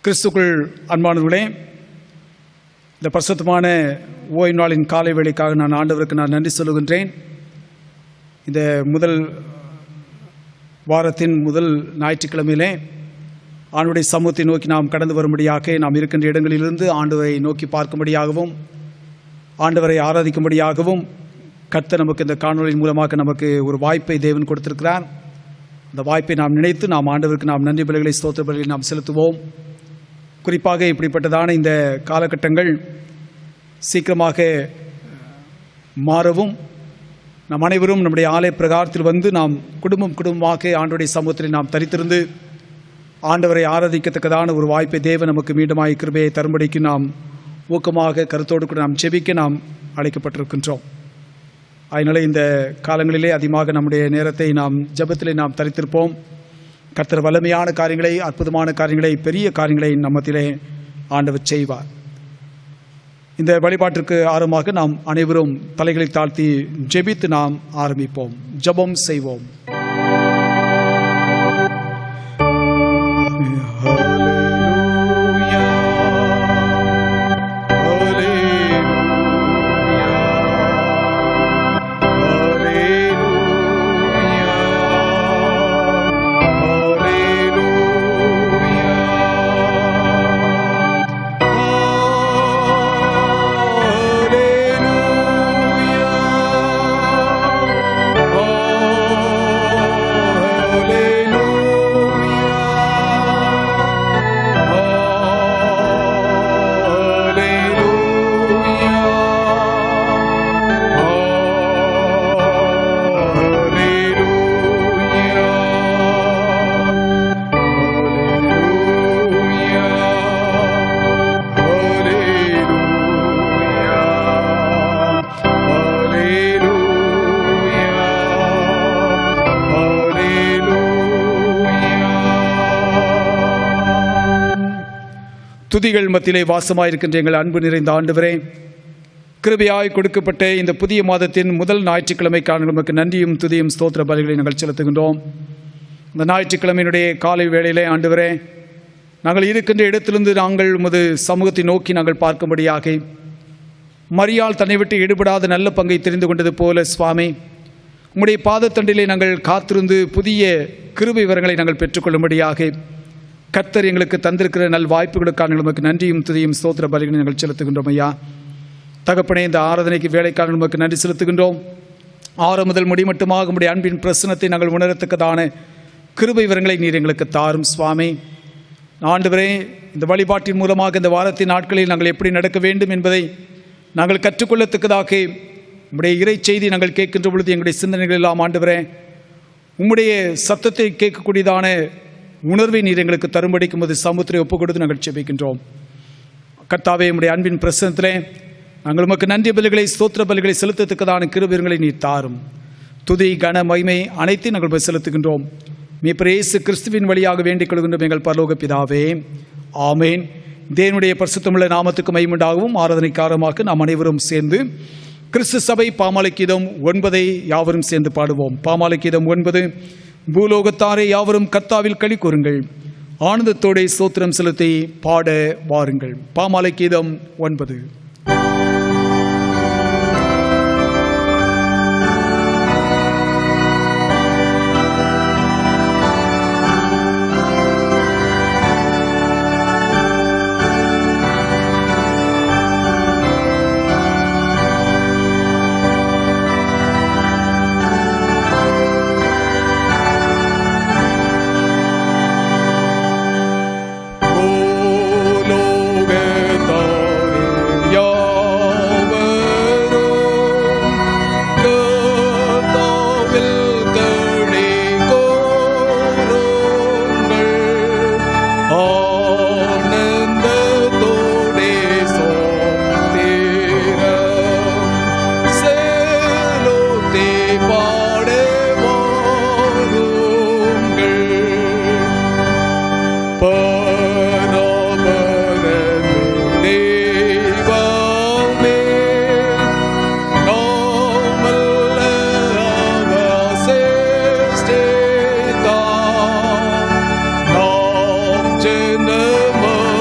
கிறிஸ்துக்குள் அன்பானவர்களே, இந்த பரிசுத்தமான ஓய்வு நாளின் காலை வேளைக்காக நான் ஆண்டவருக்கு நன்றி சொல்லுகின்றேன். இந்த முதல் வாரத்தின் முதல் ஞாயிற்றுக்கிழமையிலே ஆண்டுடைய சமூகத்தை நோக்கி நாம் கடந்து வரும்படியாக, நாம் இருக்கின்ற இடங்களிலிருந்து ஆண்டவரை நோக்கி பார்க்கும்படியாகவும் ஆண்டவரை ஆராதிக்கும்படியாகவும் கர்த்தர் நமக்கு இந்த காணொலியின் மூலமாக நமக்கு ஒரு வாய்ப்பை தேவன் கொடுத்திருக்கிறார். அந்த வாய்ப்பை நாம் நினைத்து நாம் ஆண்டவருக்கு நாம் நன்றி பலிகளை ஸ்தோத்திர பலிகளை நாம் செலுத்துவோம். குறிப்பாக இப்படிப்பட்டதான இந்த காலகட்டங்கள் சீக்கிரமாக மாறவும் நம் அனைவரும் நம்முடைய ஆலய பிரகாரத்தில் வந்து நாம் குடும்பமாக ஆண்டவருடைய சமூகத்தில் நாம் தரித்திருந்து ஆண்டவரை ஆராதிக்கத்தக்கதான ஒரு வாய்ப்பை தேவன் நமக்கு மீண்டுமாய் கிருபையை தரும்படிக்கு நாம் ஊக்கமாக கருத்தோடு கூட நாம் ஜெபிக்க நாம் அழைக்கப்பட்டிருக்கின்றோம். அதனால் இந்த காலங்களிலே அதிகமாக நம்முடைய நேரத்தை நாம் ஜெபத்திலே நாம் தரித்திருப்போம். கர்த்தர் வல்லமையான காரியங்களை, அற்புதமான காரியங்களை, பெரிய காரியங்களை நம்மத்திலே ஆண்டவர் செய்வார். இந்த வழிபாட்டிற்கு ஆரம்பமாக நாம் அனைவரும் தலைகளை தாழ்த்தி ஜெபித்து நாம் ஆரம்பிப்போம். ஜெபம் செய்வோம். துதிகள் மத்தியிலே வாசமாயிருக்கின்ற எங்கள் அன்பு நிறைந்த ஆண்டவரே, கிருபையாய் கொடுக்கப்பட்ட இந்த புதிய மாதத்தின் முதல் ஞாயிற்றுக்கிழமைக்கான நமக்கு நன்றியும் துதியும் ஸ்தோத்திர பலிகளை நாங்கள் செலுத்துகின்றோம். இந்த ஞாயிற்றுக்கிழமையினுடைய காலை வேளையிலே ஆண்டவரே, நாங்கள் இருக்கின்ற இடத்திலிருந்து நாங்கள் உமது சமூகத்தை நோக்கி நாங்கள் பார்க்கும்படியாக, மரியாள் தன்னை விட்டு ஈடுபடாத நல்ல பங்கை தெரிந்து கொண்டது போல சுவாமி, உம்முடைய பாதத்தண்டிலே நாங்கள் காத்திருந்து புதிய கிருபை வரங்களை நாங்கள் பெற்றுக்கொள்ளும்படியாக கர்த்தர் எங்களுக்கு தந்திருக்கிற நல் வாய்ப்புகளுக்கான நமக்கு நன்றியும் துதியும் ஸ்தோத்திர பலிகளை நாங்கள் செலுத்துகின்றோம். ஐயா தகப்பனே, இந்த ஆராதனைக்கு வேலைக்கான நமக்கு நன்றி செலுத்துகின்றோம். ஆரம்பம் முதல் முடிமட்டுமாக உம்முடைய அன்பின் பிரசனத்தை நாங்கள் உணரத்தக்கதான கிருபை வரங்களை நீர் எங்களுக்கு தாரும் சுவாமி. ஆண்டவரே, இந்த வழிபாட்டின் மூலமாக இந்த வாரத்தின் நாட்களில் நாங்கள் எப்படி நடக்க வேண்டும் என்பதை நாங்கள் கற்றுக்கொள்ளத்தக்கதாக உம்முடைய இறை செய்தி நாங்கள் கேட்கின்ற பொழுது எங்களுடைய சிந்தனைகள் எல்லாம் ஆண்டவரே உம்முடைய சத்தத்தை கேட்கக்கூடியதான உணர்வை நீர் எங்களுக்கு தரும்படிக்கும் போது சமுத்திரை ஒப்புக் கொடுத்து நாங்கள் ஜெபிக்கின்றோம். கர்த்தாவே, உம்முடைய அன்பின் பிரசனத்திலே நாங்கள் உமக்கு நன்றி பலிகளை ஸ்தோத்திர பலிகளை செலுத்தத்தக்கதான கிருபைகளை நீர் தாரும். துதி கன மகிமை அனைத்தையும் நாங்கள் செலுத்துகின்றோம். மீட்பர் இயேசு கிறிஸ்துவின் வழியாக வேண்டிக் கொள்கின்றோம் எங்கள் பரலோக பிதாவே, ஆமேன். தேவனுடைய பரிசுத்தமுள்ள நாமத்துக்கு மகிமையுண்டாகவும் ஆராதனைக்காரமாக நாம் அனைவரும் சேர்ந்து கிறிஸ்து சபை பாமாலை கீதம் 9 யாவரும் சேர்ந்து பாடுவோம். பாமாலை கீதம் 9. பூலோகத்தாரே யாவரும் கர்த்தாவில் களி கூறுங்கள், ஆனந்தத்தோടെ ஸ்தோத்திரம் செலுத்தி பாட வாருங்கள். பாமாலை கீதம் 9. in the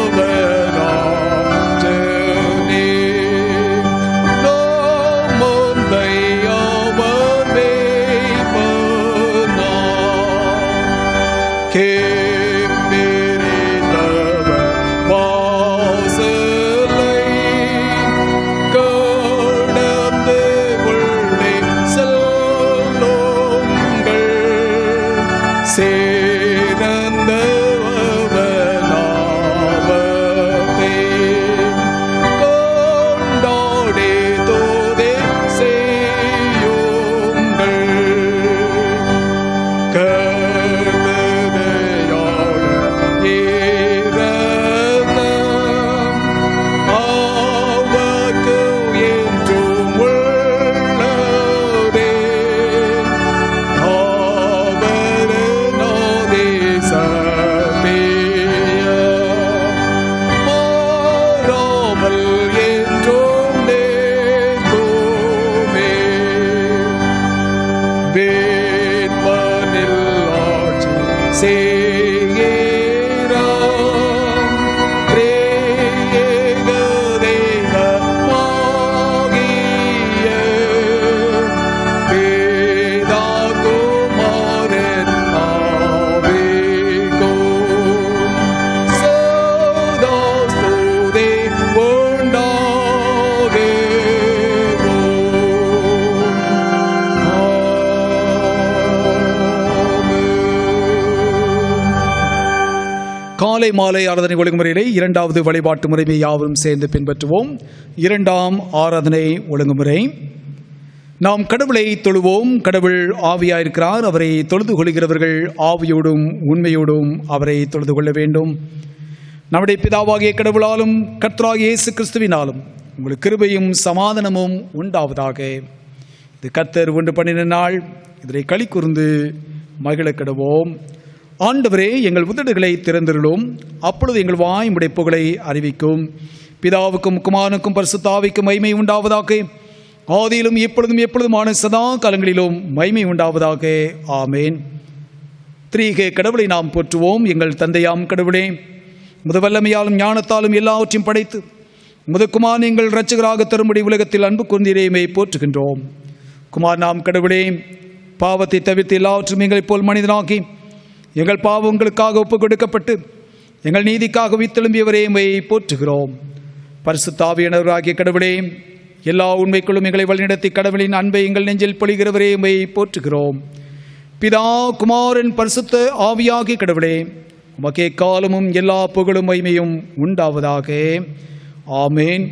காலை மாலை ஆராதனை ஒழுங்குமுறையிலே இரண்டாவது வழிபாட்டு முறையை யாவரும் சேர்ந்து பின்பற்றுவோம். இரண்டாம் ஆராதனை ஒழுங்குமுறை. நாம் கடவுளை தொழுவோம். கடவுள் ஆவியாயிருக்கிறார். அவரை தொழுது கொள்கிறவர்கள் ஆவியோடும் உண்மையோடும் அவரை தொழுது கொள்ள வேண்டும். நம்முடைய பிதாவாகிய கடவுளாலும் கர்த்தராகிய இயேசு கிறிஸ்துவினாலும் உங்களுக்கு கிருபையும் சமாதானமும் உண்டாவதாக. இது கர்த்தர் உண்டு பண்ணின நாள். இதனை களி கூர்ந்து மகிழ கடவோம். ஆண்டவரே, எங்கள் உதடுகளை திறந்திருளும், அப்பொழுது எங்கள் வாய் உம்முடைய புகழை அறிவிக்கும். பிதாவுக்கும் குமாரனுக்கும் பரிசுத்த ஆவிக்கும் மகிமை உண்டாவதாக. ஆதியிலும் எப்பொழுதும் எப்பொழுதுமான சதா காலங்களிலும் மகிமை உண்டாவதாக. ஆமேன். திரீக கடவுளை நாம் போற்றுவோம். எங்கள் தந்தையாம் கடவுளே, முது வல்லமையாலும் ஞானத்தாலும் எல்லாவற்றையும் படைத்து முதுகுமார் எங்கள் இரட்சகராக தரும்படி உலகத்தில் அன்பு கூர்ந்தீரேமை போற்றுகின்றோம். குமார் நாம் கடவுளே, பாவத்தை தவிர்த்து எல்லாவற்றும் எங்களைப் போல் மனிதனாகி எங்கள் பாவங்களுக்காக ஒப்புக் கொடுக்கப்பட்டு எங்கள் நீதிக்காக உயிர்த்தெழும்பியவரே போற்றுகிறோம். பரிசுத்த ஆவியானவராகிய கடவுளே, எல்லா உண்மைக்குள்ளும் எங்களை வழிநடத்தி கடவுளின் அன்பை எங்கள் நெஞ்சில் பொழிகிறவரே போற்றுகிறோம். பிதா குமாரன் பரிசுத்த ஆவியாகிய கடவுளே, உமக்கே காலமும் எல்லா புகழும் மகிமையும் உண்டாவதாக. ஆமேன்.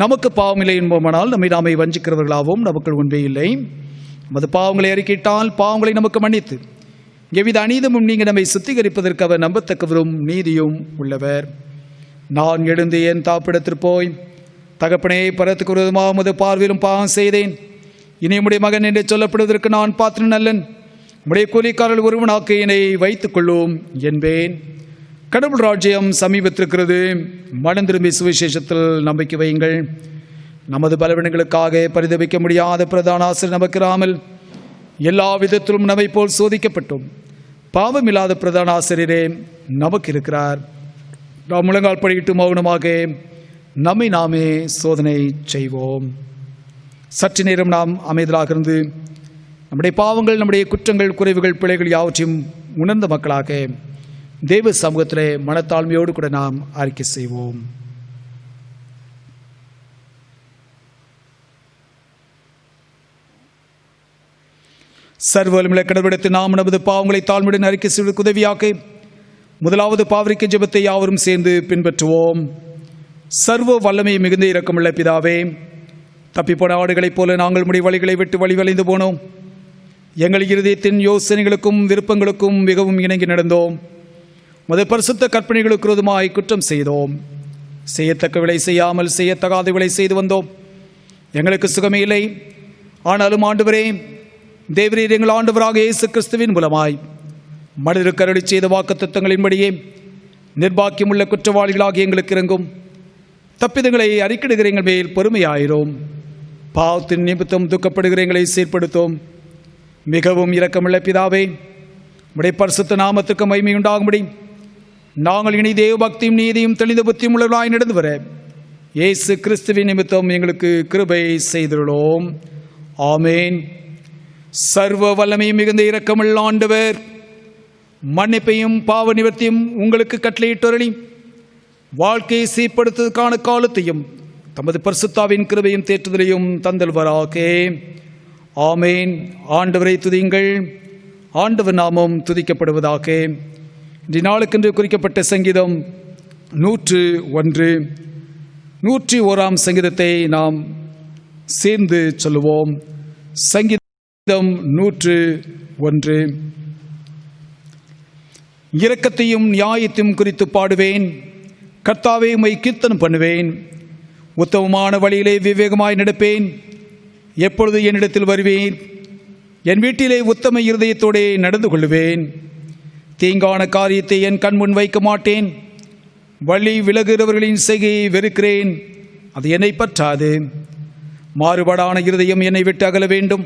நமக்கு பாவமில்லை என்போமானால் நம்மை நாமே வஞ்சிக்கிறவர்களாகவும் நமக்கு உண்மை இல்லை. நமது பாவங்களை அறிக்கையிட்டால் பாவங்களை நமக்கு மன்னித்து எவ்வித அநீதமும் நீங்கள் நம்மை சுத்திகரிப்பதற்கு அவர் நம்பத்தக்கவரும் நீதியும் உள்ளவர். நான் எழுந்து என் தாப்பிடத்திற்கு போய், தகப்பனே, பரத்துக்கு விரோதமாக உமது பார்வையிலும் பாவம் செய்தேன். இனி உம்முடைய மகன் என்று சொல்லப்படுவதற்கு நான் பாத்திரன் அல்லன். உம்முடைய கூலிக்காரர்கள் ஒருவனாக்கு என்னை வைத்துக் கொள்ளும் என்பேன். கடவுள் ராஜ்யம் சமீபத்திருக்கிறது. மனம் திரும்பி சுவிசேஷத்தில் நம்பிக்கை வையுங்கள். நமது பலவீனங்களுக்காக பரிதபிக்க முடியாத பிரதான ஆசிரியர் நமக்கு இராமல் எல்லா விதத்திலும் நம்மை போல் சோதிக்கப்பட்டோம் பாவமில்லாத பிரதான ஆசிரியரே நமக்கு இருக்கிறார். நாம் முழங்கால் படியிட்டு மௌனமாக நம்மை நாமே சோதனை செய்வோம். சற்று நேரம் நாம் அமைதலாக இருந்து நம்முடைய பாவங்கள், நம்முடைய குற்றங்கள், குறைவுகள், பிழைகள் யாவற்றையும் உணர்ந்த மக்களாக தேவ சமூகத்திலே மனத்தாழ்மையோடு கூட நாம் அறிக்கை செய்வோம். சர்வவல்லமையுள்ள கடவுளிடத்தில் நாம் நமது பாவங்களை தாழ்மையுடன் அறிக்கை செய்வதற்கு உதவியாக முதலாவது பாவரிக்கை ஜெபத்தை யாவரும் சேர்ந்து பின்பற்றுவோம். சர்வ வல்லமை மிகுந்த இரக்கமுள்ள பிதாவே, தப்பிப்போன ஆடுகளைப் போல நாங்கள் உம்முடைய வழிகளை விட்டு வழிவளைந்து போனோம். எங்கள் இருதயத்தின் யோசனைகளுக்கும் விருப்பங்களுக்கும் மிகவும் இணங்கி நடந்தோம். உமது பரிசுத்த கற்பனைகளுக்கு விரோதமாய் குற்றம் செய்தோம். செய்யத்தக்க விலை செய்யாமல் செய்யத்தகாத விலை செய்து வந்தோம். எங்களுக்கு சுகமே இல்லை. ஆனாலும் ஆண்டவரே, தேவரீர் எங்கள் ஆண்டவராக இயேசு கிறிஸ்துவின் மூலமாய் மனிதருக்கு அருளி செய்த வாக்குத்தத்தங்களின்படியே நிர்பாக்கியமுள்ள குற்றவாளிகளாக எங்களுக்கு இறங்கும். தப்பிதங்களை அறிக்கையிடுகிற எங்கள் மேல் பொறுமையாயிரும். பாவத்தின் நிமித்தம் துக்கப்படுகிற எங்களை சீர்படுத்தும். மிகவும் இரக்கமுள்ள பிதாவே, உம்முடைய பரிசுத்த நாமத்திற்கு மகிமை உண்டாகும்படி நாங்கள் இனி தேவ பக்தியும் நீதியும் தெளிந்த புத்தியும் உள்ளவர்களாய் நடந்து வர இயேசு கிறிஸ்துவின் நிமித்தம் எங்களுக்கு கிருபை செய்துள்ளோம். ஆமேன். சர்வ வல்லமையும் மிகுந்த இரக்கமுள்ள ஆண்டவர் மன்னிப்பையும் பாவ நிவர்த்தியும் உங்களுக்கு கட்டளையிட்டொருளி வாழ்க்கையை சீர்படுத்துவதற்கான காலத்தையும் தமது பரிசுத்தாவின் கிருபையும் தேற்றுதலையும் தந்தல்வராக. ஆமேன். ஆண்டவரை துதியுங்கள். ஆண்டவர் நாமம் துதிக்கப்படுவதாக. இன்றைய நாளுக்கென்று குறிக்கப்பட்ட சங்கீதம் 101. 101ஆம் சங்கீதத்தை நாம் சேர்ந்து சொல்லுவோம். சங்கீதம் 101. இரக்கத்தையும் நியாயத்தையும் குறித்து பாடுவேன். கர்த்தாவே, உம்மை கீர்த்தனம் பண்ணுவேன். உத்தமமான வழியிலே விவேகமாய் நடப்பேன். எப்பொழுது என்னிடத்தில் வருவேன்? என் வீட்டிலே உத்தம இருதயத்தோடே நடந்து கொள்ளுவேன். தீங்கான காரியத்தை என் கண்முன் வைக்க மாட்டேன். வழி விலகுகிறவர்களின் செய்கையை வெறுக்கிறேன். அது என்னை பற்றாது. மாறுபாடான இருதயம் என்னை விட்டு அகல வேண்டும்.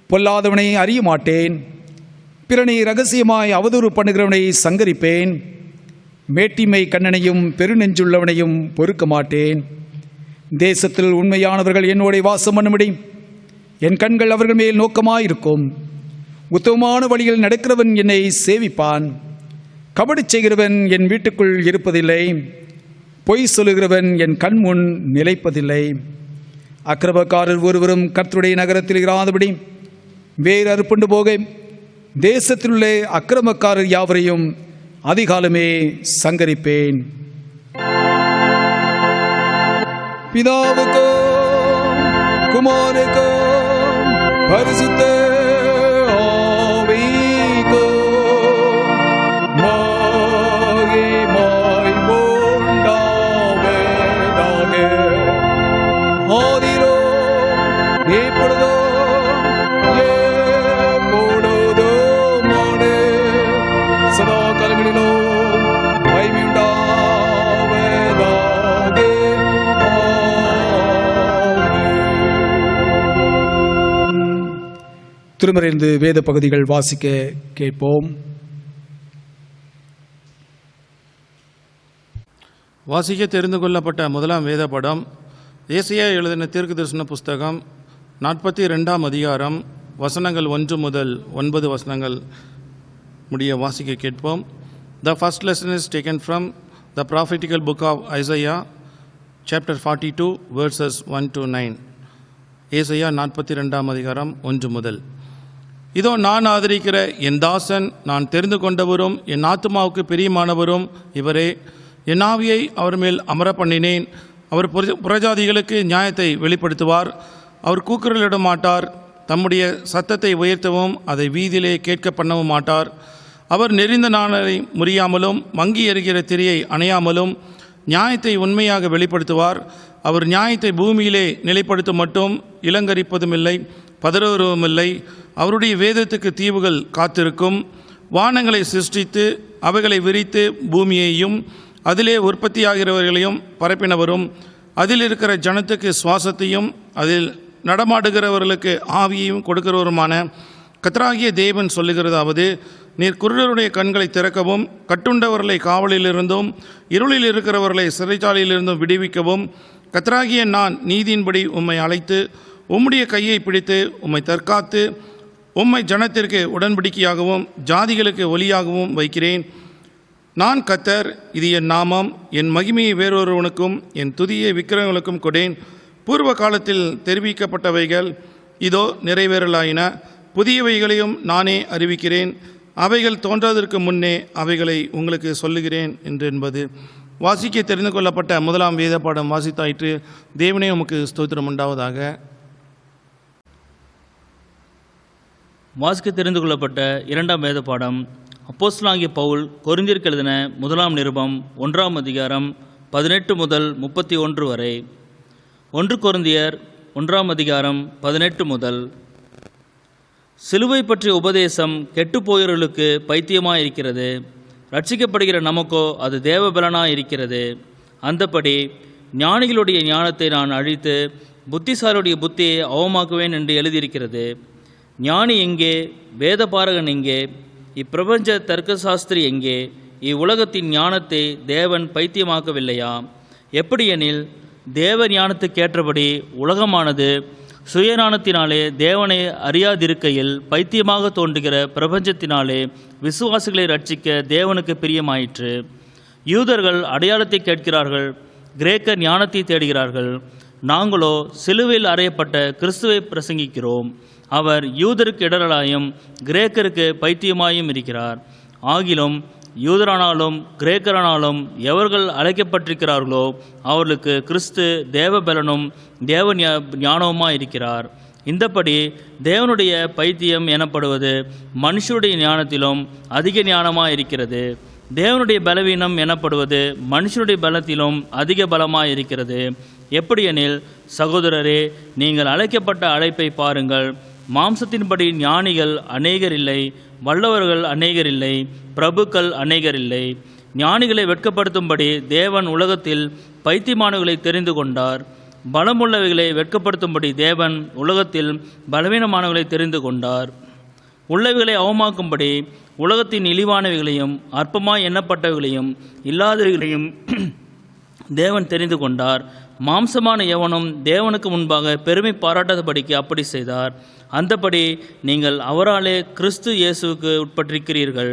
பொல்லாதவனை அறிய மாட்டேன். பிறனை இரகசியமாய் அவதூறு பண்ணுகிறவனை சங்கரிப்பேன். மேட்டிமை கண்ணனையும் பெருநெஞ்சுள்ளவனையும் பொறுக்க மாட்டேன். தேசத்தில் உண்மையானவர்கள் என்னோட வாசம் பண்ணும்படி என் கண்கள் அவர்கள் மேல் நோக்கமாயிருக்கும். உத்தமமான வழியில் நடக்கிறவன் என்னை சேவிப்பான். கபடி செய்கிறவன் என் வீட்டுக்குள் இருப்பதில்லை. பொய் சொல்லுகிறவன் என் கண் முன் நிலைப்பதில்லை. அக்கிரமக்காரர் ஒருவரும் கர்த்தருடைய நகரத்தில் இராதபடி வேறு அறுப்புண்டு போக தேசத்திலுள்ள அக்கிரமக்காரர் யாவரையும் அதிகாலமே சங்கரிப்பேன். பிதாவுக்கோ குமாரக்கோ பரிசுத்த ஆவிக்கோ மகிமை உண்டாவதாக. ஆதியிலோ இப்பொழுதோ எப்பொழுதுமான சதா காலங்களிலோ மகிமை உண்டாவதாக. திருமறையிலிருந்து வேத பகுதிகள் வாசிக்க கேட்போம். வாசிக்க தெரிந்து கொள்ளப்பட்ட முதலாம் வேத படம் ஏசாயா எழுதின தீர்க்கதரிசன புஸ்தகம் 42ஆம் அதிகாரம் வசனங்கள் 1 முதல் 9 வசனங்கள் முடிய வாசிக்க கேட்போம். The first lesson is taken from the prophetical book of Isaiah, chapter 42, verses 1 to 9. ஏசாயா 42ஆம் அதிகாரம் 1 முதல். இதோ நான் ஆதரிக்கிற என் தாசன், நான் தெரிந்து கொண்டவரும் என் ஆத்துமாவுக்கு பிரியமானவரும் இவரே. என் ஆவியை அவர் மேல் அமர பண்ணினேன். அவர் புறஜாதிகளுக்கு நியாயத்தை வெளிப்படுத்துவார். அவர் கூக்குரலிட மாட்டார். தம்முடைய சத்தத்தை உயர்த்தவும் அதை வீதியிலே கேட்க பண்ணவும் மாட்டார். அவர் நெறிந்த நாணலை முறியாமலும் மங்கி எறிகிற திரியை அணையாமலும் நியாயத்தை உண்மையாக வெளிப்படுத்துவார். அவர் நியாயத்தை பூமியிலே நிலைப்படுத்த மட்டும் இளங்கரிப்பதும் இல்லை, பதறுவதும் இல்லை. அவருடைய வேதத்துக்கு தீவுகள் காத்திருக்கும். வானங்களை சிருஷ்டித்து அவைகளை விரித்து பூமியையும் அதிலே உற்பத்தியாகிறவர்களையும் பரப்பினவரும் அதில் இருக்கிற ஜனத்துக்கு சுவாசத்தையும் அதில் நடமாடுகிறவர்களுக்கு ஆவியையும் கொடுக்கிறவருமான கர்த்தராகிய தேவன் சொல்லுகிறதாவது, நீர் குருடருடைய கண்களை திறக்கவும் கட்டுண்டவர்களை காவலிலிருந்தும் இருளில் இருக்கிறவர்களை சிறைச்சாலையிலிருந்தும் விடுவிக்கவும் கர்த்தராகிய நான் நீதியின்படி உம்மை அழைத்து உம்முடைய கையை பிடித்து உம்மை தற்காத்து உம்மை ஜனத்திற்கு உடன்படிக்கையாகவும் ஜாதிகளுக்கு ஒளியாகவும் வைக்கிறேன். நான் கர்த்தர், இது என் நாமம். என் மகிமையை வேறொருவனுக்கும் என் துதியை விக்கிரகங்களுக்கும் கொடேன். பூர்வ காலத்தில் தெரிவிக்கப்பட்டவைகள் இதோ நிறைவேறலாயின. புதியவைகளையும் நானே அறிவிக்கிறேன். அவைகள் தோன்றாதற்கு முன்னே அவைகளை உங்களுக்கு சொல்லுகிறேன் என்பது வாசிக்க தெரிந்து கொள்ளப்பட்ட முதலாம் வேத பாடம் வாசித்தாயிற்று. தேவனே உமக்கு ஸ்தோத்திரம் உண்டாவதாக. வாசிக்க தெரிந்து கொள்ளப்பட்ட இரண்டாம் வேத பாடம் அப்போஸ்தலனாகிய பவுல் கொரிந்தியருக்கு எழுதின முதலாம் நிருபம் 1ஆம் அதிகாரம் 18 முதல் 31 வரை. 1 கொரிந்தியர் 1ஆம் அதிகாரம் 18 முதல். சிலுவை பற்றிய உபதேசம் கெட்டுப்போயவர்களுக்கு பைத்தியமாயிருக்கிறது, ரட்சிக்கப்படுகிற நமக்கோ அது தேவபலனாயிருக்கிறது. அந்தப்படி ஞானிகளுடைய ஞானத்தை நான் அழித்து புத்திசாலியுடைய புத்தியை அவமாக்குவேன் என்று எழுதியிருக்கிறது. ஞானி எங்கே? வேதபாரகன் எங்கே? இப்பிரபஞ்ச தர்க்கசாஸ்திரி எங்கே? இவ்வுலகத்தின் ஞானத்தை தேவன் பைத்தியமாக்கவில்லையா? எப்படியெனில் தேவ ஞானத்துக்கேற்றபடி உலகமானது சுயஞானத்தினாலே தேவனை அறியாதிருக்கையில் பைத்தியமாக தோன்றுகிற பிரபஞ்சத்தினாலே விசுவாசிகளை ரட்சிக்க தேவனுக்கு பிரியமாயிற்று. யூதர்கள் அடையாளத்தை கேட்கிறார்கள், கிரேக்கர் ஞானத்தை தேடுகிறார்கள். நாங்களோ சிலுவையில் அறையப்பட்ட கிறிஸ்துவை பிரசங்கிக்கிறோம். அவர் யூதருக்கு இடரலாயும் கிரேக்கருக்கு பைத்தியமாயும் இருக்கிறார். ஆகிலும் யூதரானாலும் கிரேக்கரானாலும் எவர்கள் அழைக்கப்பட்டிருக்கிறார்களோ அவர்களுக்கு கிறிஸ்து தேவபலனும் தேவ ஞானவுமாய் இருக்கிறார். இந்தப்படி தேவனுடைய பைத்தியம் எனப்படுவது மனுஷருடைய ஞானத்திலும் அதிக ஞானமாய் இருக்கிறது. தேவனுடைய பலவீனம் எனப்படுவது மனுஷனுடைய பலத்திலும் அதிக பலமாய் இருக்கிறது. எப்படியெனில் சகோதரரே, நீங்கள் அழைக்கப்பட்ட அழைப்பை பாருங்கள். மாம்சத்தின்படி ஞானிகள் அநேகர் இல்லை, வல்லவர்கள் அநேகர் இல்லை, பிரபுக்கள் அநேகர் இல்லை. ஞானிகளை வெட்கப்படுத்தும்படி தேவன் உலகத்தில் பைத்தியமானவர்களை தெரிந்து கொண்டார். பலமுள்ளவைகளை வெட்கப்படுத்தும்படி தேவன் உலகத்தில் பலவீனமானவர்களை தெரிந்து கொண்டார். உள்ளவைகளை அவமாக்கும்படி உலகத்தின் இழிவானவைகளையும் அற்பமாய் எண்ணப்பட்டவைகளையும் இல்லாதவைகளையும் தேவன் தெரிந்து கொண்டார். மாம்சமான எவனும் தேவனுக்கு முன்பாக பெருமை பாராட்டாதபடிக்கு அப்படி செய்தார். அந்தபடி நீங்கள் அவராலே கிறிஸ்து இயேசுவுக்கு உட்பட்டிருக்கிறீர்கள்.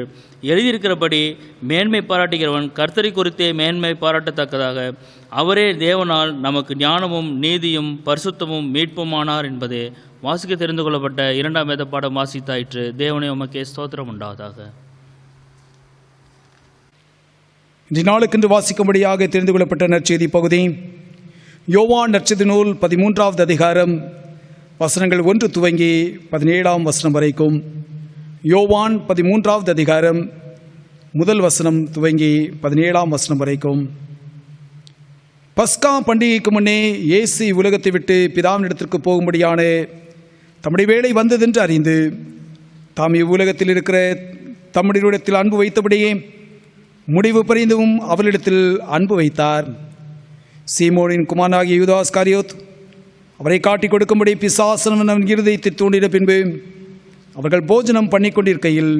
எழுதியிருக்கிறபடி மேன்மை பாராட்டுகிறவன் கர்த்தரை குறித்தே மேன்மை பாராட்டத்தக்கதாக அவரே தேவனால் நமக்கு ஞானமும் நீதியும் பரிசுத்தமும் மீட்புமானார் என்பதே வாசிக்க தெரிந்து கொள்ளப்பட்ட 2ஆம் வேத பாடம் வாசித்தாயிற்று. தேவனே உமக்கே ஸ்தோத்திரம் உண்டாவதாக. இன்றைய நாளுக்கென்று வாசிக்கும்படியாக தெரிந்து கொள்ளப்பட்ட நற்செய்தி பகுதி யோவான் நற்செய்தி நூல் 13வது அதிகாரம் வசனங்கள் 1 துவங்கி 17ஆம் வசனம் வரைக்கும். யோவான் 13வது அதிகாரம் முதல் வசனம் துவங்கி 17ஆம் வசனம் வரைக்கும். பஸ்கா பண்டிகைக்கு முன்னே இயேசு உலகத்தை விட்டு பிதாவினிடத்திற்கு போகும்படியான தம்முடைய வேளை வந்ததென்று அறிந்து தாம் இவ்வுலகத்தில் இருக்கிற தம்முடைய அன்பு வைத்தபடியே முடிவு பரிந்தும் அவரிடத்தில் அன்பு வைத்தார். சீமோனின் குமாரனாகிய யூதா இஸ்காரியோத் அவரை காட்டிக் கொடுக்கும்படி பிசாசனவன் அவன் இருதயத்தை தூண்டின பின்பு அவர்கள் போஜனம் பண்ணி கொண்டிருக்கையில்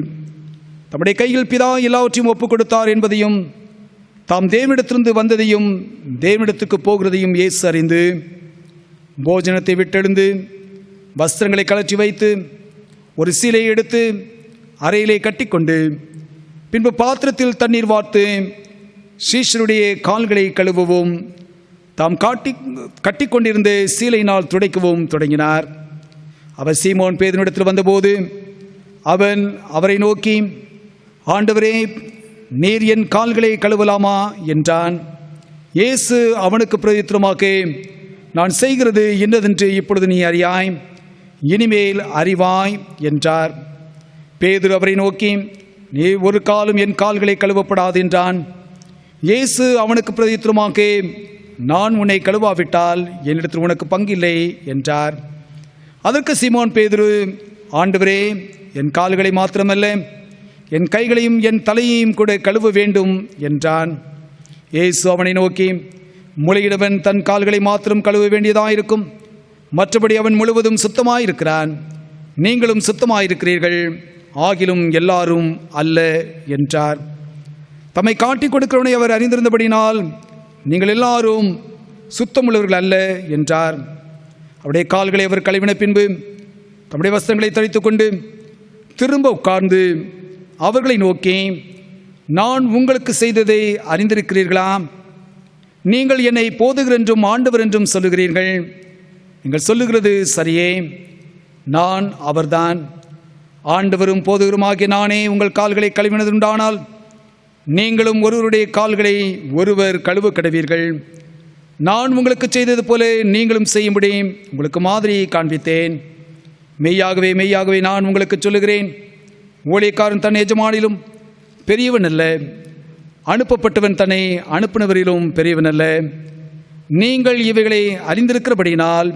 தம்முடைய கையில் பிதா எல்லாவற்றையும் ஒப்புக் கொடுத்தார் என்பதையும் தாம் தேவனிடத்திலிருந்து வந்ததையும் தேவனிடத்துக்கு போகிறதையும் இயேசு அறிந்து போஜனத்தை விட்டெழுந்து வஸ்திரங்களை கழற்றி வைத்து ஒரு சீலையை எடுத்து அறையிலே கட்டிக்கொண்டு பின்பு பாத்திரத்தில் தண்ணீர் வார்த்து சீஷருடைய கால்களை கழுவவும் தாம் கட்டிக்கொண்டிருந்த சீலையினால் துடைக்கவும் தொடங்கினார். அவர் சீமோன் பேதுருவினிடத்தில் வந்தபோது அவன் அவரை நோக்கி, ஆண்டவரே, நீர் என் கால்களை கழுவலாமா என்றான். இயேசு அவனுக்கு பிரதித்திரமாக, நான் செய்கிறது இன்னதென்று இப்பொழுது நீ அறியாய், இனிமேல் அறிவாய் என்றார். பேதுரு அவரை நோக்கி, நீ ஒரு காலும் என் கால்களை கழுவப்படாது என்றான். இயேசு அவனுக்கு பிரதித்திரமாக, நான் உன்னை கழுவாவிட்டால் என்னிடத்தில் உனக்கு பங்கில்லை என்றார். அதற்கு சீமோன் பேதுரு, ஆண்டவரே, என் கால்களை மாத்திரமல்ல என் கைகளையும் என் தலையையும் கூட கழுவ வேண்டும் என்றான். இயேசு அவனை நோக்கி, முளையிடவன் தன் கால்களை மாத்திரம் கழுவ வேண்டியதாயிருக்கும், மற்றபடி அவன் முழுவதும் சுத்தமாயிருக்கிறான். நீங்களும் சுத்தமாயிருக்கிறீர்கள், ஆகிலும் எல்லாரும் அல்ல என்றார். தம்மை காட்டிக் கொடுக்கிறவனை அவர் அறிந்திருந்தபடினால் நீங்கள் எல்லாரும் சுத்தமுள்ளவர்கள் அல்ல என்றார். அவருடைய கால்களை அவர் கழுவின பின்பு தம்முடைய வஸ்திரங்களை தரித்து கொண்டு திரும்ப உட்கார்ந்து அவர்களை நோக்கி, நான் உங்களுக்கு செய்ததை அறிந்திருக்கிறீர்களா? நீங்கள் என்னை போதகர் என்றும் ஆண்டவர் என்றும் சொல்லுகிறீர்கள். நீங்கள் சொல்லுகிறது சரியே, நான் அவர்தான். ஆண்டவரும் போதகருமாகிய நானே உங்கள் கால்களை கழுவினதுண்டானால் நீங்களும் ஒருவருடைய கால்களை ஒருவர் கழுவ கடவீர்கள். நான் உங்களுக்கு செய்தது போல நீங்களும் செய்யும்படி உங்களுக்கு மாதிரியை காண்பித்தேன். மெய்யாகவே மெய்யாகவே நான் உங்களுக்கு சொல்லுகிறேன், ஊழியக்காரன் தன் எஜமானிலும் பெரியவன் அல்ல, அனுப்பப்பட்டவன் தன்னை அனுப்பினவரிலும் பெரியவன் அல்ல. நீங்கள் இவைகளை அறிந்திருக்கிறபடியினால்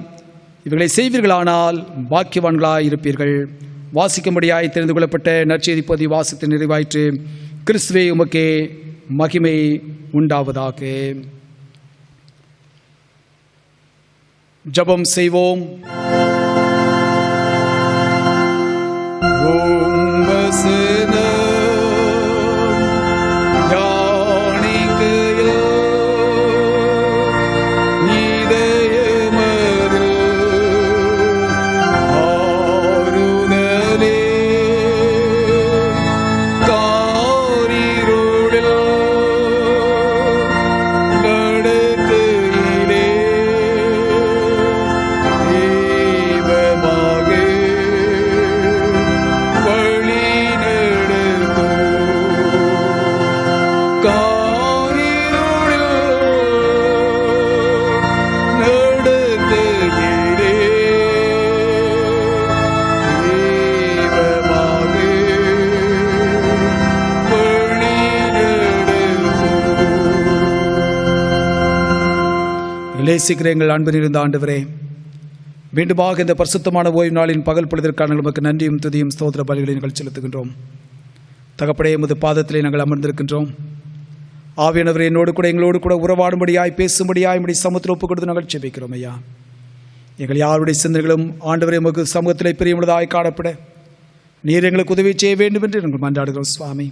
இவைகளை செய்வீர்களானால் பாக்கியவான்களாய் இருப்பீர்கள். வாசிக்கும்படியாய் தெரிந்து கொள்ளப்பட்ட நற்செய்தி பகுதி வாசித்து நிறைவாயிற்று. கிறிஸ்துவே உமக்கே மகிமை உண்டாவதாக. ஜெபம் செய்வோம். நேசிக்கிற எங்கள் அன்பு நிறைந்த ஆண்டவரே, மீண்டுமாக இந்த பரிசுத்தமான ஓய்வு நாளின் பகல் பொழுதிற்கான நமக்கு நன்றியும் துதியும் ஸ்தோத்திர பலிகளை நாங்கள் செலுத்துகின்றோம். தகப்படே, எமது பாதத்திலே நாங்கள் அமர்ந்திருக்கின்றோம். ஆவியானவரே, என்னோடு கூட எங்களோடு கூட உறவாடும்படியாய் பேசும்படியாய் இப்படி சமூகத்தில் ஒப்புக் கொடுத்து நாங்கள் ஜெபிக்கிறோம். ஐயா, எங்கள் யாருடைய சிந்தனைகளும் ஆண்டவரே உமக்கு சமூகத்திலே பெரியமுள்ளதாய் காணப்பட நீர் எங்களுக்கு உதவி செய்ய வேண்டும் என்று நாங்கள் மன்றாடுகிறோம் சுவாமி.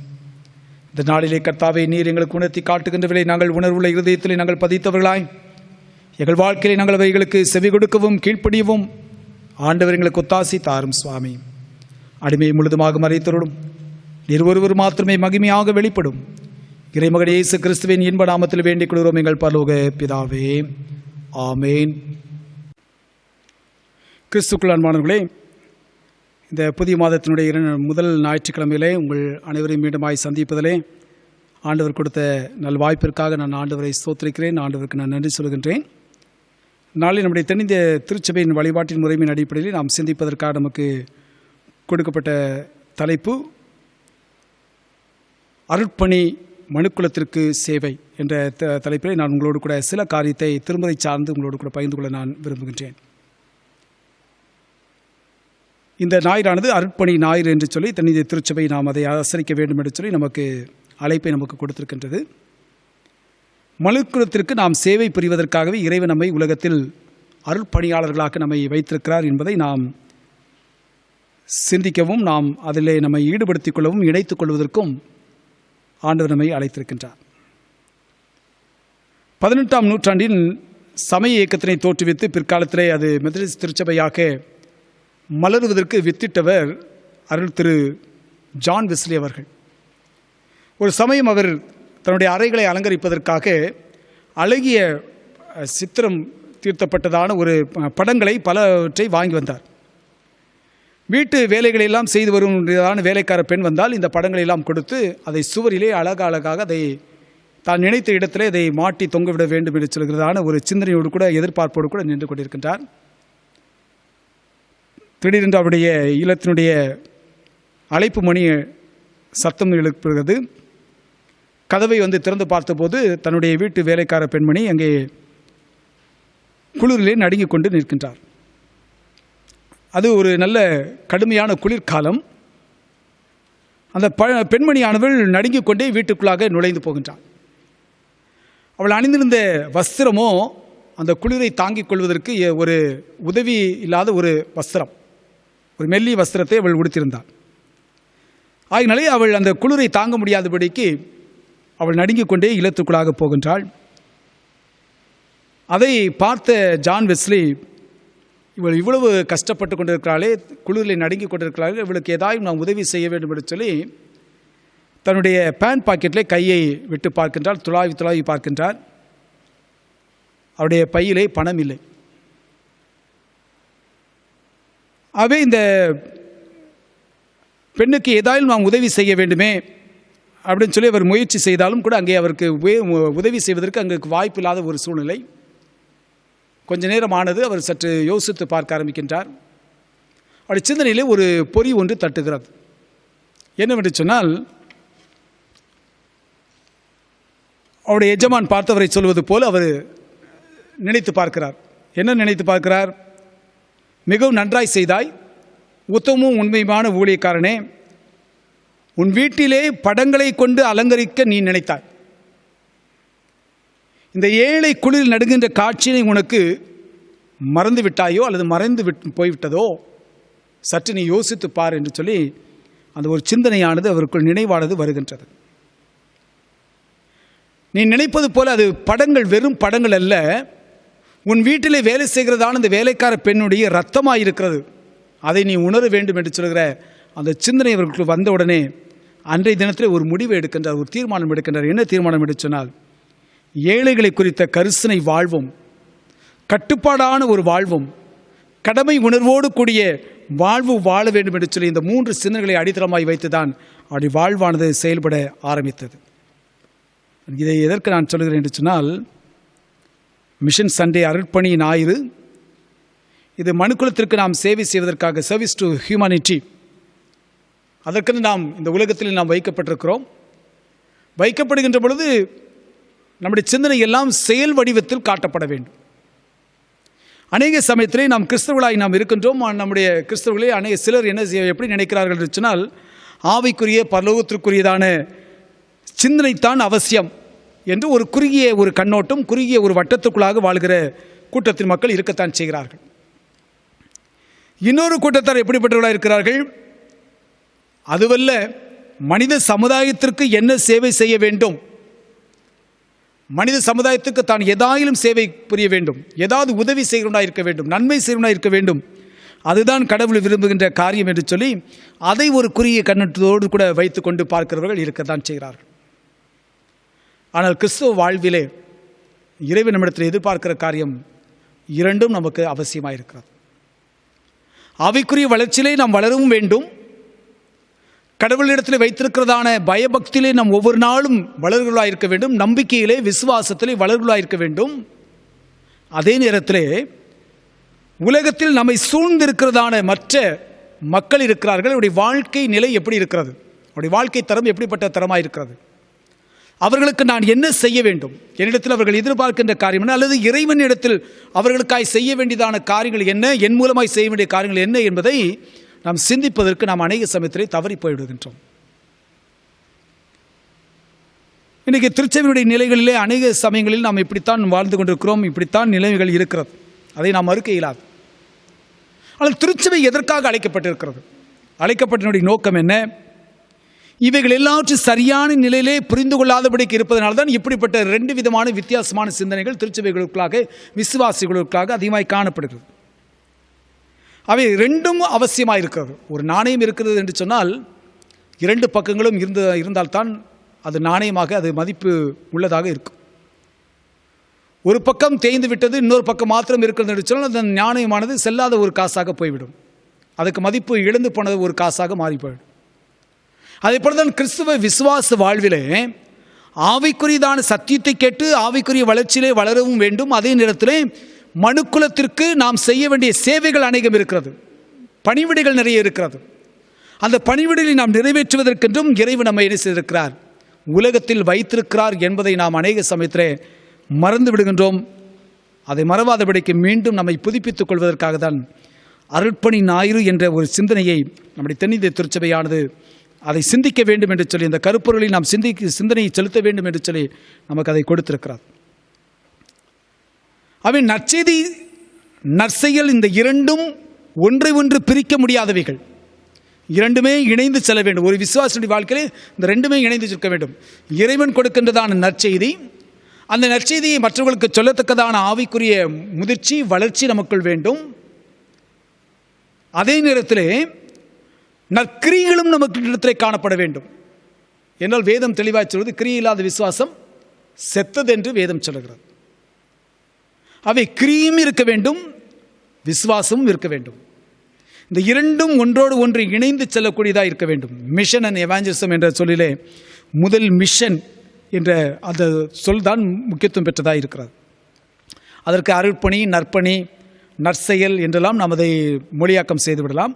இந்த நாளிலே கர்த்தாவே, நீர் எங்களுக்கு உணர்த்தி காட்டுகின்றவர்களை நாங்கள் உணர்வுள்ள இருதயத்திலே நாங்கள் பதித்தவர்களாய் எங்கள் வாழ்க்கையிலே நாங்கள் அவைகளுக்கு செவி கொடுக்கவும் கீழ்ப்படியவும் ஆண்டவர் எங்களுக்கு ஒத்தாசி தாரும் சுவாமி. அடிமையை முழுதுமாக மறைத்தருடும். நீர் ஒருவர் மாத்திரமே மகிமையாக வெளிப்படும். இறைமகன் இயேசு கிறிஸ்துவின் இன்ப நாமத்தில் வேண்டிக் கொள்கிறோம் எங்கள் பரலோக பிதாவே, ஆமேன். கிறிஸ்துக்குள் அன்பானவர்களே, இந்த புதிய மாதத்தினுடைய முதல் ஞாயிற்றுக்கிழமையிலே உங்கள் அனைவரையும் மீண்டுமாய் சந்திப்பதிலே ஆண்டவர் கொடுத்த நல் வாய்ப்பிற்காக நான் ஆண்டவரை ஸ்தோத்திரிக்கிறேன். ஆண்டவருக்கு நான் நன்றி சொல்கின்றேன். நாளை நம்முடைய தென்னிந்திய திருச்சபையின் வழிபாட்டின் முறைமையின் அடிப்படையில் நாம் சிந்திப்பதற்காக நமக்கு கொடுக்கப்பட்ட தலைப்பு அருட்பணி மனுக்குலத்திற்கு சேவை என்ற தலைப்பிலே நான் உங்களோடு கூட சில காரியத்தை திருமறை சார்ந்து உங்களோடு கூட பகிர்ந்து கொள்ள நான் விரும்புகின்றேன். இந்த ஞாயிறானது அருட்பணி ஞாயிறு என்று சொல்லி தென்னிந்திய திருச்சபை நாம் அதை அனுசரிக்க வேண்டும் என்று சொல்லி நமக்கு அழைப்பை நமக்கு கொடுத்திருக்கின்றது. மனுக்குலத்திற்கு நாம் சேவை புரிவதற்காகவே இறைவன் நம்மை உலகத்தில் அருட்பணியாளர்களாக நம்மை வைத்திருக்கிறார் என்பதை நாம் சிந்திக்கவும் நாம் அதிலே நம்மை ஈடுபடுத்திக் கொள்ளவும் இணைத்துக் கொள்வதற்கும் ஆண்டவர் நம்மை அழைத்திருக்கின்றார். 18ஆம் நூற்றாண்டில் சமய இயக்கத்தினை தோற்றுவித்து பிற்காலத்திலே அது Methodist திருச்சபையாக மலருவதற்கு வித்திட்டவர் Arul Thiru John Wesley அவர்கள். ஒரு சமயம் அவர் தன்னுடைய அறைகளை அலங்கரிப்பதற்காக அழகிய சித்திரம் தீர்த்தப்பட்டதான ஒரு படங்களை பலவற்றை வாங்கி வந்தார். வீட்டு வேலைகளெல்லாம் செய்து வருவதான வேலைக்கார பெண் வந்தால் இந்த படங்களை எல்லாம் கொடுத்து அதை சுவரிலே அழகாக அதை தான் நினைத்த இடத்திலே அதை மாட்டி தொங்கவிட வேண்டும் என்று சொல்கிறதான ஒரு சிந்தனையோடு கூட எதிர்பார்ப்போடு கூட நின்று கொண்டிருக்கின்றார். திடீரென்று அவருடைய இல்லத்தினுடைய அழைப்பு மணி சத்தம் எழுப்புகிறது. கதவை திறந்து பார்த்தபோது தன்னுடைய வீட்டு வேலைக்கார பெண்மணி அங்கே குளிரிலே நடுங்கிக் கொண்டு நிற்கின்றார். அது ஒரு நல்ல கடுமையான குளிர்காலம். அந்த பெண்மணியானவள் நடுங்கிக் கொண்டே வீட்டுக்குள்ளாக நுழைந்து போகின்றாள். அவள் அணிந்திருந்த வஸ்திரமோ அந்த குளிரை தாங்கிக் கொள்வதற்கு ஒரு உதவி இல்லாத ஒரு வஸ்திரம், ஒரு மெல்லிய வஸ்திரத்தை அவள் உடுத்திருந்தாள். ஆகினாலே அவள் அந்த குளிரை தாங்க முடியாதபடிக்கு அவள் நடுங்கிக் கொண்டே இல்லத்துக்குள்ளாக போகின்றாள். அதை பார்த்த ஜான் வெஸ்லி, இவள் இவ்வளவு கஷ்டப்பட்டு கொண்டிருக்கிறாளே, குளிரில் நடுங்கிக் கொண்டிருக்கிறார்கள், இவளுக்கு ஏதாவது நாம் உதவி செய்ய வேண்டும் என்று சொல்லி தன்னுடைய பேண்ட் பாக்கெட்டிலே கையை விட்டு பார்க்கின்றாள். துளாவி பார்க்கின்றார். அவருடைய பையிலே பணம் இல்லை. ஆகவே இந்த பெண்ணுக்கு ஏதாவது நாம் உதவி செய்ய வேண்டுமே அப்படின்னு சொல்லி அவர் முயற்சி செய்தாலும் கூட அங்கே அவருக்கு உதவி செய்வதற்கு அங்கே வாய்ப்பு இல்லாத ஒரு சூழ்நிலை. கொஞ்ச நேரம் ஆனது. அவர் சற்று யோசித்து பார்க்க ஆரம்பிக்கின்றார். அவருடைய சிந்தனையிலே ஒரு பொறி ஒன்று தட்டுகிறது. என்னவென்று சொன்னால், அவருடைய எஜமான் பார்த்தவரை சொல்வது போல் அவர் நினைத்து பார்க்கிறார். என்ன நினைத்து பார்க்கிறார்? மிகவும் நன்றாய் செய்தாய், உத்தமும் உண்மையுமான ஊழியக்காரனே, உன் வீட்டிலே படங்களை கொண்டு அலங்கரிக்க நீ நினைத்தாய். இந்த ஏழை குளிரில் நடுங்கின்ற காட்சியை உனக்கு மறந்து விட்டாயோ அல்லது மறைந்து போய்விட்டதோ, சற்று நீ யோசித்து பார் என்று சொல்லி அந்த ஒரு சிந்தனையானது அவருக்குள் நினைவானது வருகின்றது. நீ நினைப்பது போல அது படங்கள் வெறும் படங்கள் அல்ல, உன் வீட்டிலே வேலை செய்கிறதான இந்த வேலைக்கார பெண்ணுடைய இரத்தமாக இருக்கிறது. அதை நீ உணர வேண்டும் என்று சொல்கிற அந்த சிந்தனை அவர்களுக்கு வந்தவுடனே அன்றைய தினத்தில் ஒரு முடிவை எடுக்கின்றார், ஒரு தீர்மானம் எடுக்கின்றார். என்ன தீர்மானம் எடுத்து சொன்னால், ஏழைகளை குறித்த கரிசனை வாழ்வும், கட்டுப்பாடான ஒரு வாழ்வும், கடமை உணர்வோடு கூடிய வாழ்வு வாழ வேண்டும் என்று சொல்லி இந்த 3 சிந்தனைகளை அடித்தளமாய் வைத்துதான் அவருடைய வாழ்வானது செயல்பட ஆரம்பித்தது. இதை எதற்கு நான் சொல்கிறேன் என்று சொன்னால், மிஷன் சண்டே அருட்பணி ஞாயிறு, இது மனுக்குலத்திற்கு நாம் சேவை செய்வதற்காக, சர்வீஸ் டு ஹியூமனிட்டி, அதற்கு நாம் இந்த உலகத்தில் நாம் வைக்கப்பட்டிருக்கிறோம். வைக்கப்படுகின்ற பொழுது நம்முடைய சிந்தனை எல்லாம் செயல் வடிவத்தில் காட்டப்பட வேண்டும். அநேக சமயத்திலே நாம் கிறிஸ்தவர்களாய் நாம் இருக்கின்றோம். நம்முடைய கிறிஸ்தவர்களே சிலர் என்ன எப்படி நினைக்கிறார்கள் என்று சொன்னால், ஆவிக்குரிய பரலோகத்திற்குரியதான சிந்தனைத்தான் அவசியம் என்று ஒரு குறுகிய ஒரு கண்ணோட்டம், குறுகிய ஒரு வட்டத்துக்குள்ளாக வாழ்கிற கூட்டத்தின் மக்கள் இருக்கத்தான் செய்கிறார்கள். இன்னொரு கூட்டத்தார் எப்படிப்பட்டவர்களாக இருக்கிறார்கள்? அதுவல்ல, மனித சமுதாயத்திற்கு என்ன சேவை செய்ய வேண்டும், மனித சமுதாயத்துக்கு தான் ஏதாயிலும் சேவை புரிய வேண்டும், ஏதாவது உதவி செய்கிறவனாக இருக்க வேண்டும், நன்மை செய்கிறவனாக இருக்க வேண்டும், அதுதான் கடவுள் விரும்புகின்ற காரியம் என்று சொல்லி அதை ஒரு குறுகிய கண்ணோட்டத்தோடு கூட வைத்து கொண்டு பார்க்கிறவர்கள் இருக்கத்தான் செய்கிறார்கள். ஆனால் கிறிஸ்துவ வாழ்விலே இறைவன் நம்மிடத்தில் எதிர்பார்க்கிற காரியம் இரண்டும் நமக்கு அவசியமாக இருக்கிறது. ஆவிக்குரிய வளர்ச்சியிலே நாம் வளரவும் வேண்டும், கடவுளிடத்தில் வைத்திருக்கிறதான பயபக்தியிலே நாம் ஒவ்வொரு நாளும் வளர்களாக இருக்க வேண்டும், நம்பிக்கையிலே விசுவாசத்திலே வளர்களாக இருக்க வேண்டும். அதே நேரத்திலே உலகத்தில் நம்மை சூழ்ந்திருக்கிறதான மற்ற மக்கள் இருக்கிறார்கள், அவருடைய வாழ்க்கை நிலை எப்படி இருக்கிறது, அவருடைய வாழ்க்கை தரம் எப்படிப்பட்ட தரமாக இருக்கிறது, அவர்களுக்கு நான் என்ன செய்ய வேண்டும், என்னிடத்தில் அவர்கள் எதிர்பார்க்கின்ற காரியம் என்ன, அல்லது இறைவனிடத்தில் அவர்களுக்காய் செய்ய வேண்டியதான காரியங்கள் என்ன, என் மூலமாய் செய்ய வேண்டிய காரியங்கள் என்ன என்பதை நாம் சிந்திப்பதற்கு நாம் அநேக சமயத்திலே தவறி போய்விடுகின்றோம். இன்றைக்கு திருச்சபையினுடைய நிலைகளிலே அநேக சமயங்களில் நாம் இப்படித்தான் வாழ்ந்து கொண்டிருக்கிறோம், இப்படித்தான் நிலைமைகள் இருக்கிறது, அதை நாம் மறுக்க இயலாது. ஆனால் திருச்சபை எதற்காக அழைக்கப்பட்டிருக்கிறது, அழைக்கப்பட்டனுடைய நோக்கம் என்ன, இவைகள் எல்லாவற்றும் சரியான நிலையிலே புரிந்து கொள்ளாதபடிக்கு இருப்பதனால்தான் இப்படிப்பட்ட ரெண்டு விதமான வித்தியாசமான சிந்தனைகள் திருச்சபைகளுக்காக விசுவாசிகளுக்காக அதிகமாக காணப்படுகிறது. அவை ரெண்டும் அவசியமாக இருக்கிறது. ஒரு நாணயம் இருக்கிறது என்று சொன்னால் இரண்டு பக்கங்களும் இருந்தால்தான் அது நாணயமாக அது மதிப்பு உள்ளதாக இருக்கும். ஒரு பக்கம் தேய்ந்து விட்டது, இன்னொரு பக்கம் மாத்திரம் இருக்கிறது என்று சொன்னால் அந்த நாணயமானது செல்லாத ஒரு காசாக போய்விடும், அதுக்கு மதிப்பு இழந்து போனது ஒரு காசாக மாறி போய்விடும். அதே போலதான் கிறிஸ்துவ விசுவாச வாழ்விலே ஆவிக்குரியதான சத்தியத்தை கேட்டு ஆவிக்குரிய வளர்ச்சியிலே வளரவும் வேண்டும். அதே நேரத்திலே மனுக்குலத்திற்கு நாம் செய்ய வேண்டிய சேவைகள் அநேகம் இருக்கிறது, பணிவிடைகள் நிறைய இருக்கிறது. அந்த பணிவிடைகளை நாம் நிறைவேற்றுவதற்கென்றும் இறைவன் நம்மை என்ன செய்திருக்கிறார், உலகத்தில் வைத்திருக்கிறார் என்பதை நாம் அநேக சமயத்திலே மறந்து விடுகின்றோம். அதை மறவாதபடிக்கு மீண்டும் நம்மை புதுப்பித்துக் கொள்வதற்காக தான் அருட்பணி ஞாயிறு என்ற ஒரு சிந்தனையை நம்முடைய தென்னிந்திய திருச்சபையானது அதை சிந்திக்க வேண்டும் என்று சொல்லி, இந்த கருப்பொருளில் நாம் சிந்தனையை செலுத்த வேண்டும் என்று சொல்லி நமக்கு அதை கொடுத்திருக்கிறார். அவை நற்செய்தி நற்செயல் இந்த இரண்டும் ஒன்றை ஒன்று பிரிக்க முடியாதவைகள், இரண்டுமே இணைந்து செல்ல வேண்டும். ஒரு விசுவாசியுடைய வாழ்க்கையிலே இந்த ரெண்டுமே இணைந்து இருக்க வேண்டும். இறைவன் கொடுக்கின்றதான நற்செய்தி, அந்த நற்செய்தியை மற்றவர்களுக்கு சொல்லத்தக்கதான ஆவிக்குரிய முதிர்ச்சி வளர்ச்சி நமக்குள் வேண்டும். அதே நேரத்திலே நற்கிரியைகளும் நமக்கு இடத்திலே காணப்பட வேண்டும். என்றால் வேதம் தெளிவாக சொல்வது கிரியை இல்லாத விசுவாசம் செத்தது என்று வேதம் சொல்லுகிறது. அவை கிரியும் இருக்க வேண்டும், விசுவாசமும் இருக்க வேண்டும். இந்த இரண்டும் ஒன்றோடு ஒன்று இணைந்து செல்லக்கூடியதாக இருக்க வேண்டும். மிஷன் அண்ட் எவாஞ்சலிசம் என்ற சொல்லிலே முதல் மிஷன் என்ற அந்த சொல் தான் முக்கியத்துவம் பெற்றதாக இருக்கிறது. அதற்கு அருட்பணி, நற்பணி, நற்செயல் என்றெல்லாம் நாம் அதை மொழியாக்கம் செய்து விடலாம்.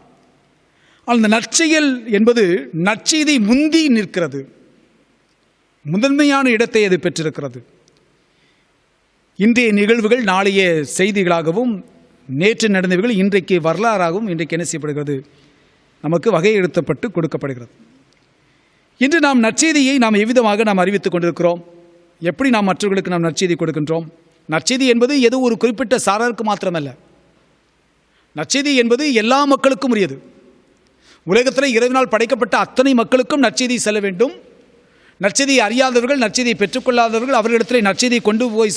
அந்த நற்செயல் என்பது நற்செய்தி முந்தி நிற்கிறது, முதன்மையான இடத்தை அது பெற்றிருக்கிறது. இன்றைய நிகழ்வுகள் நாளைய செய்திகளாகவும், நேற்று நடந்தவைகள் இன்றைக்கு வரலாறாகவும் இன்றைக்கு என்ன செய்யப்படுகிறது, நமக்கு வகையெழுத்தப்பட்டு கொடுக்கப்படுகிறது. இன்று நாம் நற்செய்தியை நாம் எவ்விதமாக நாம் அறிவித்துக் கொண்டிருக்கிறோம், எப்படி நாம் மற்றவர்களுக்கு நாம் நற்செய்தி கொடுக்கின்றோம். நற்செய்தி என்பது ஏதோ ஒரு குறிப்பிட்ட சாராருக்கு மாத்திரமல்ல, நற்செய்தி என்பது எல்லா மக்களுக்கும் உரியது. உலகத்தில் இறைவனால் படைக்கப்பட்ட அத்தனை மக்களுக்கும் நற்செய்தி செல்ல வேண்டும். நற்செய்தியை அறியாதவர்கள், நற்செய்தியை பெற்றுக்கொள்ளாதவர்கள், அவர்களிடத்தில் நற்செய்தியை கொண்டு போய்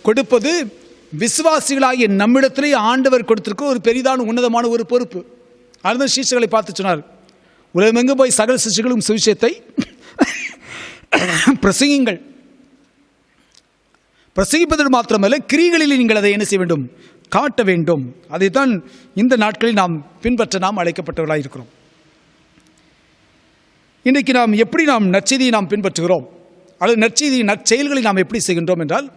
கொடுப்பது விசுவாசிகளாகிய நம்மிடத்திலே ஆண்டவர் கொடுத்திருக்க ஒரு பெரிதான உன்னதமான ஒரு பொறுப்பு. அதுதான் சீஷர்களை பார்த்து சொன்னார், உலகமெங்கும் போய் சகல சிஷ்யர்களும் சுவிசேஷத்தை பிரசங்கிங்கள். பிரசங்கிப்பதற்கு மாத்திரமல்ல, கிரிகளில் நீங்கள் அதை என்ன செய்ய வேண்டும், காட்ட வேண்டும். அதைத்தான் இந்த நாட்களில் நாம் பின்பற்ற நாம் அழைக்கப்பட்டவர்களாக இருக்கிறோம். இன்றைக்கு நாம் எப்படி நாம் நற்செய்தியை நாம் பின்பற்றுகிறோம், அல்லது நற்செய்தி நற்செயல்களை நாம் எப்படி செய்கின்றோம் என்றால்,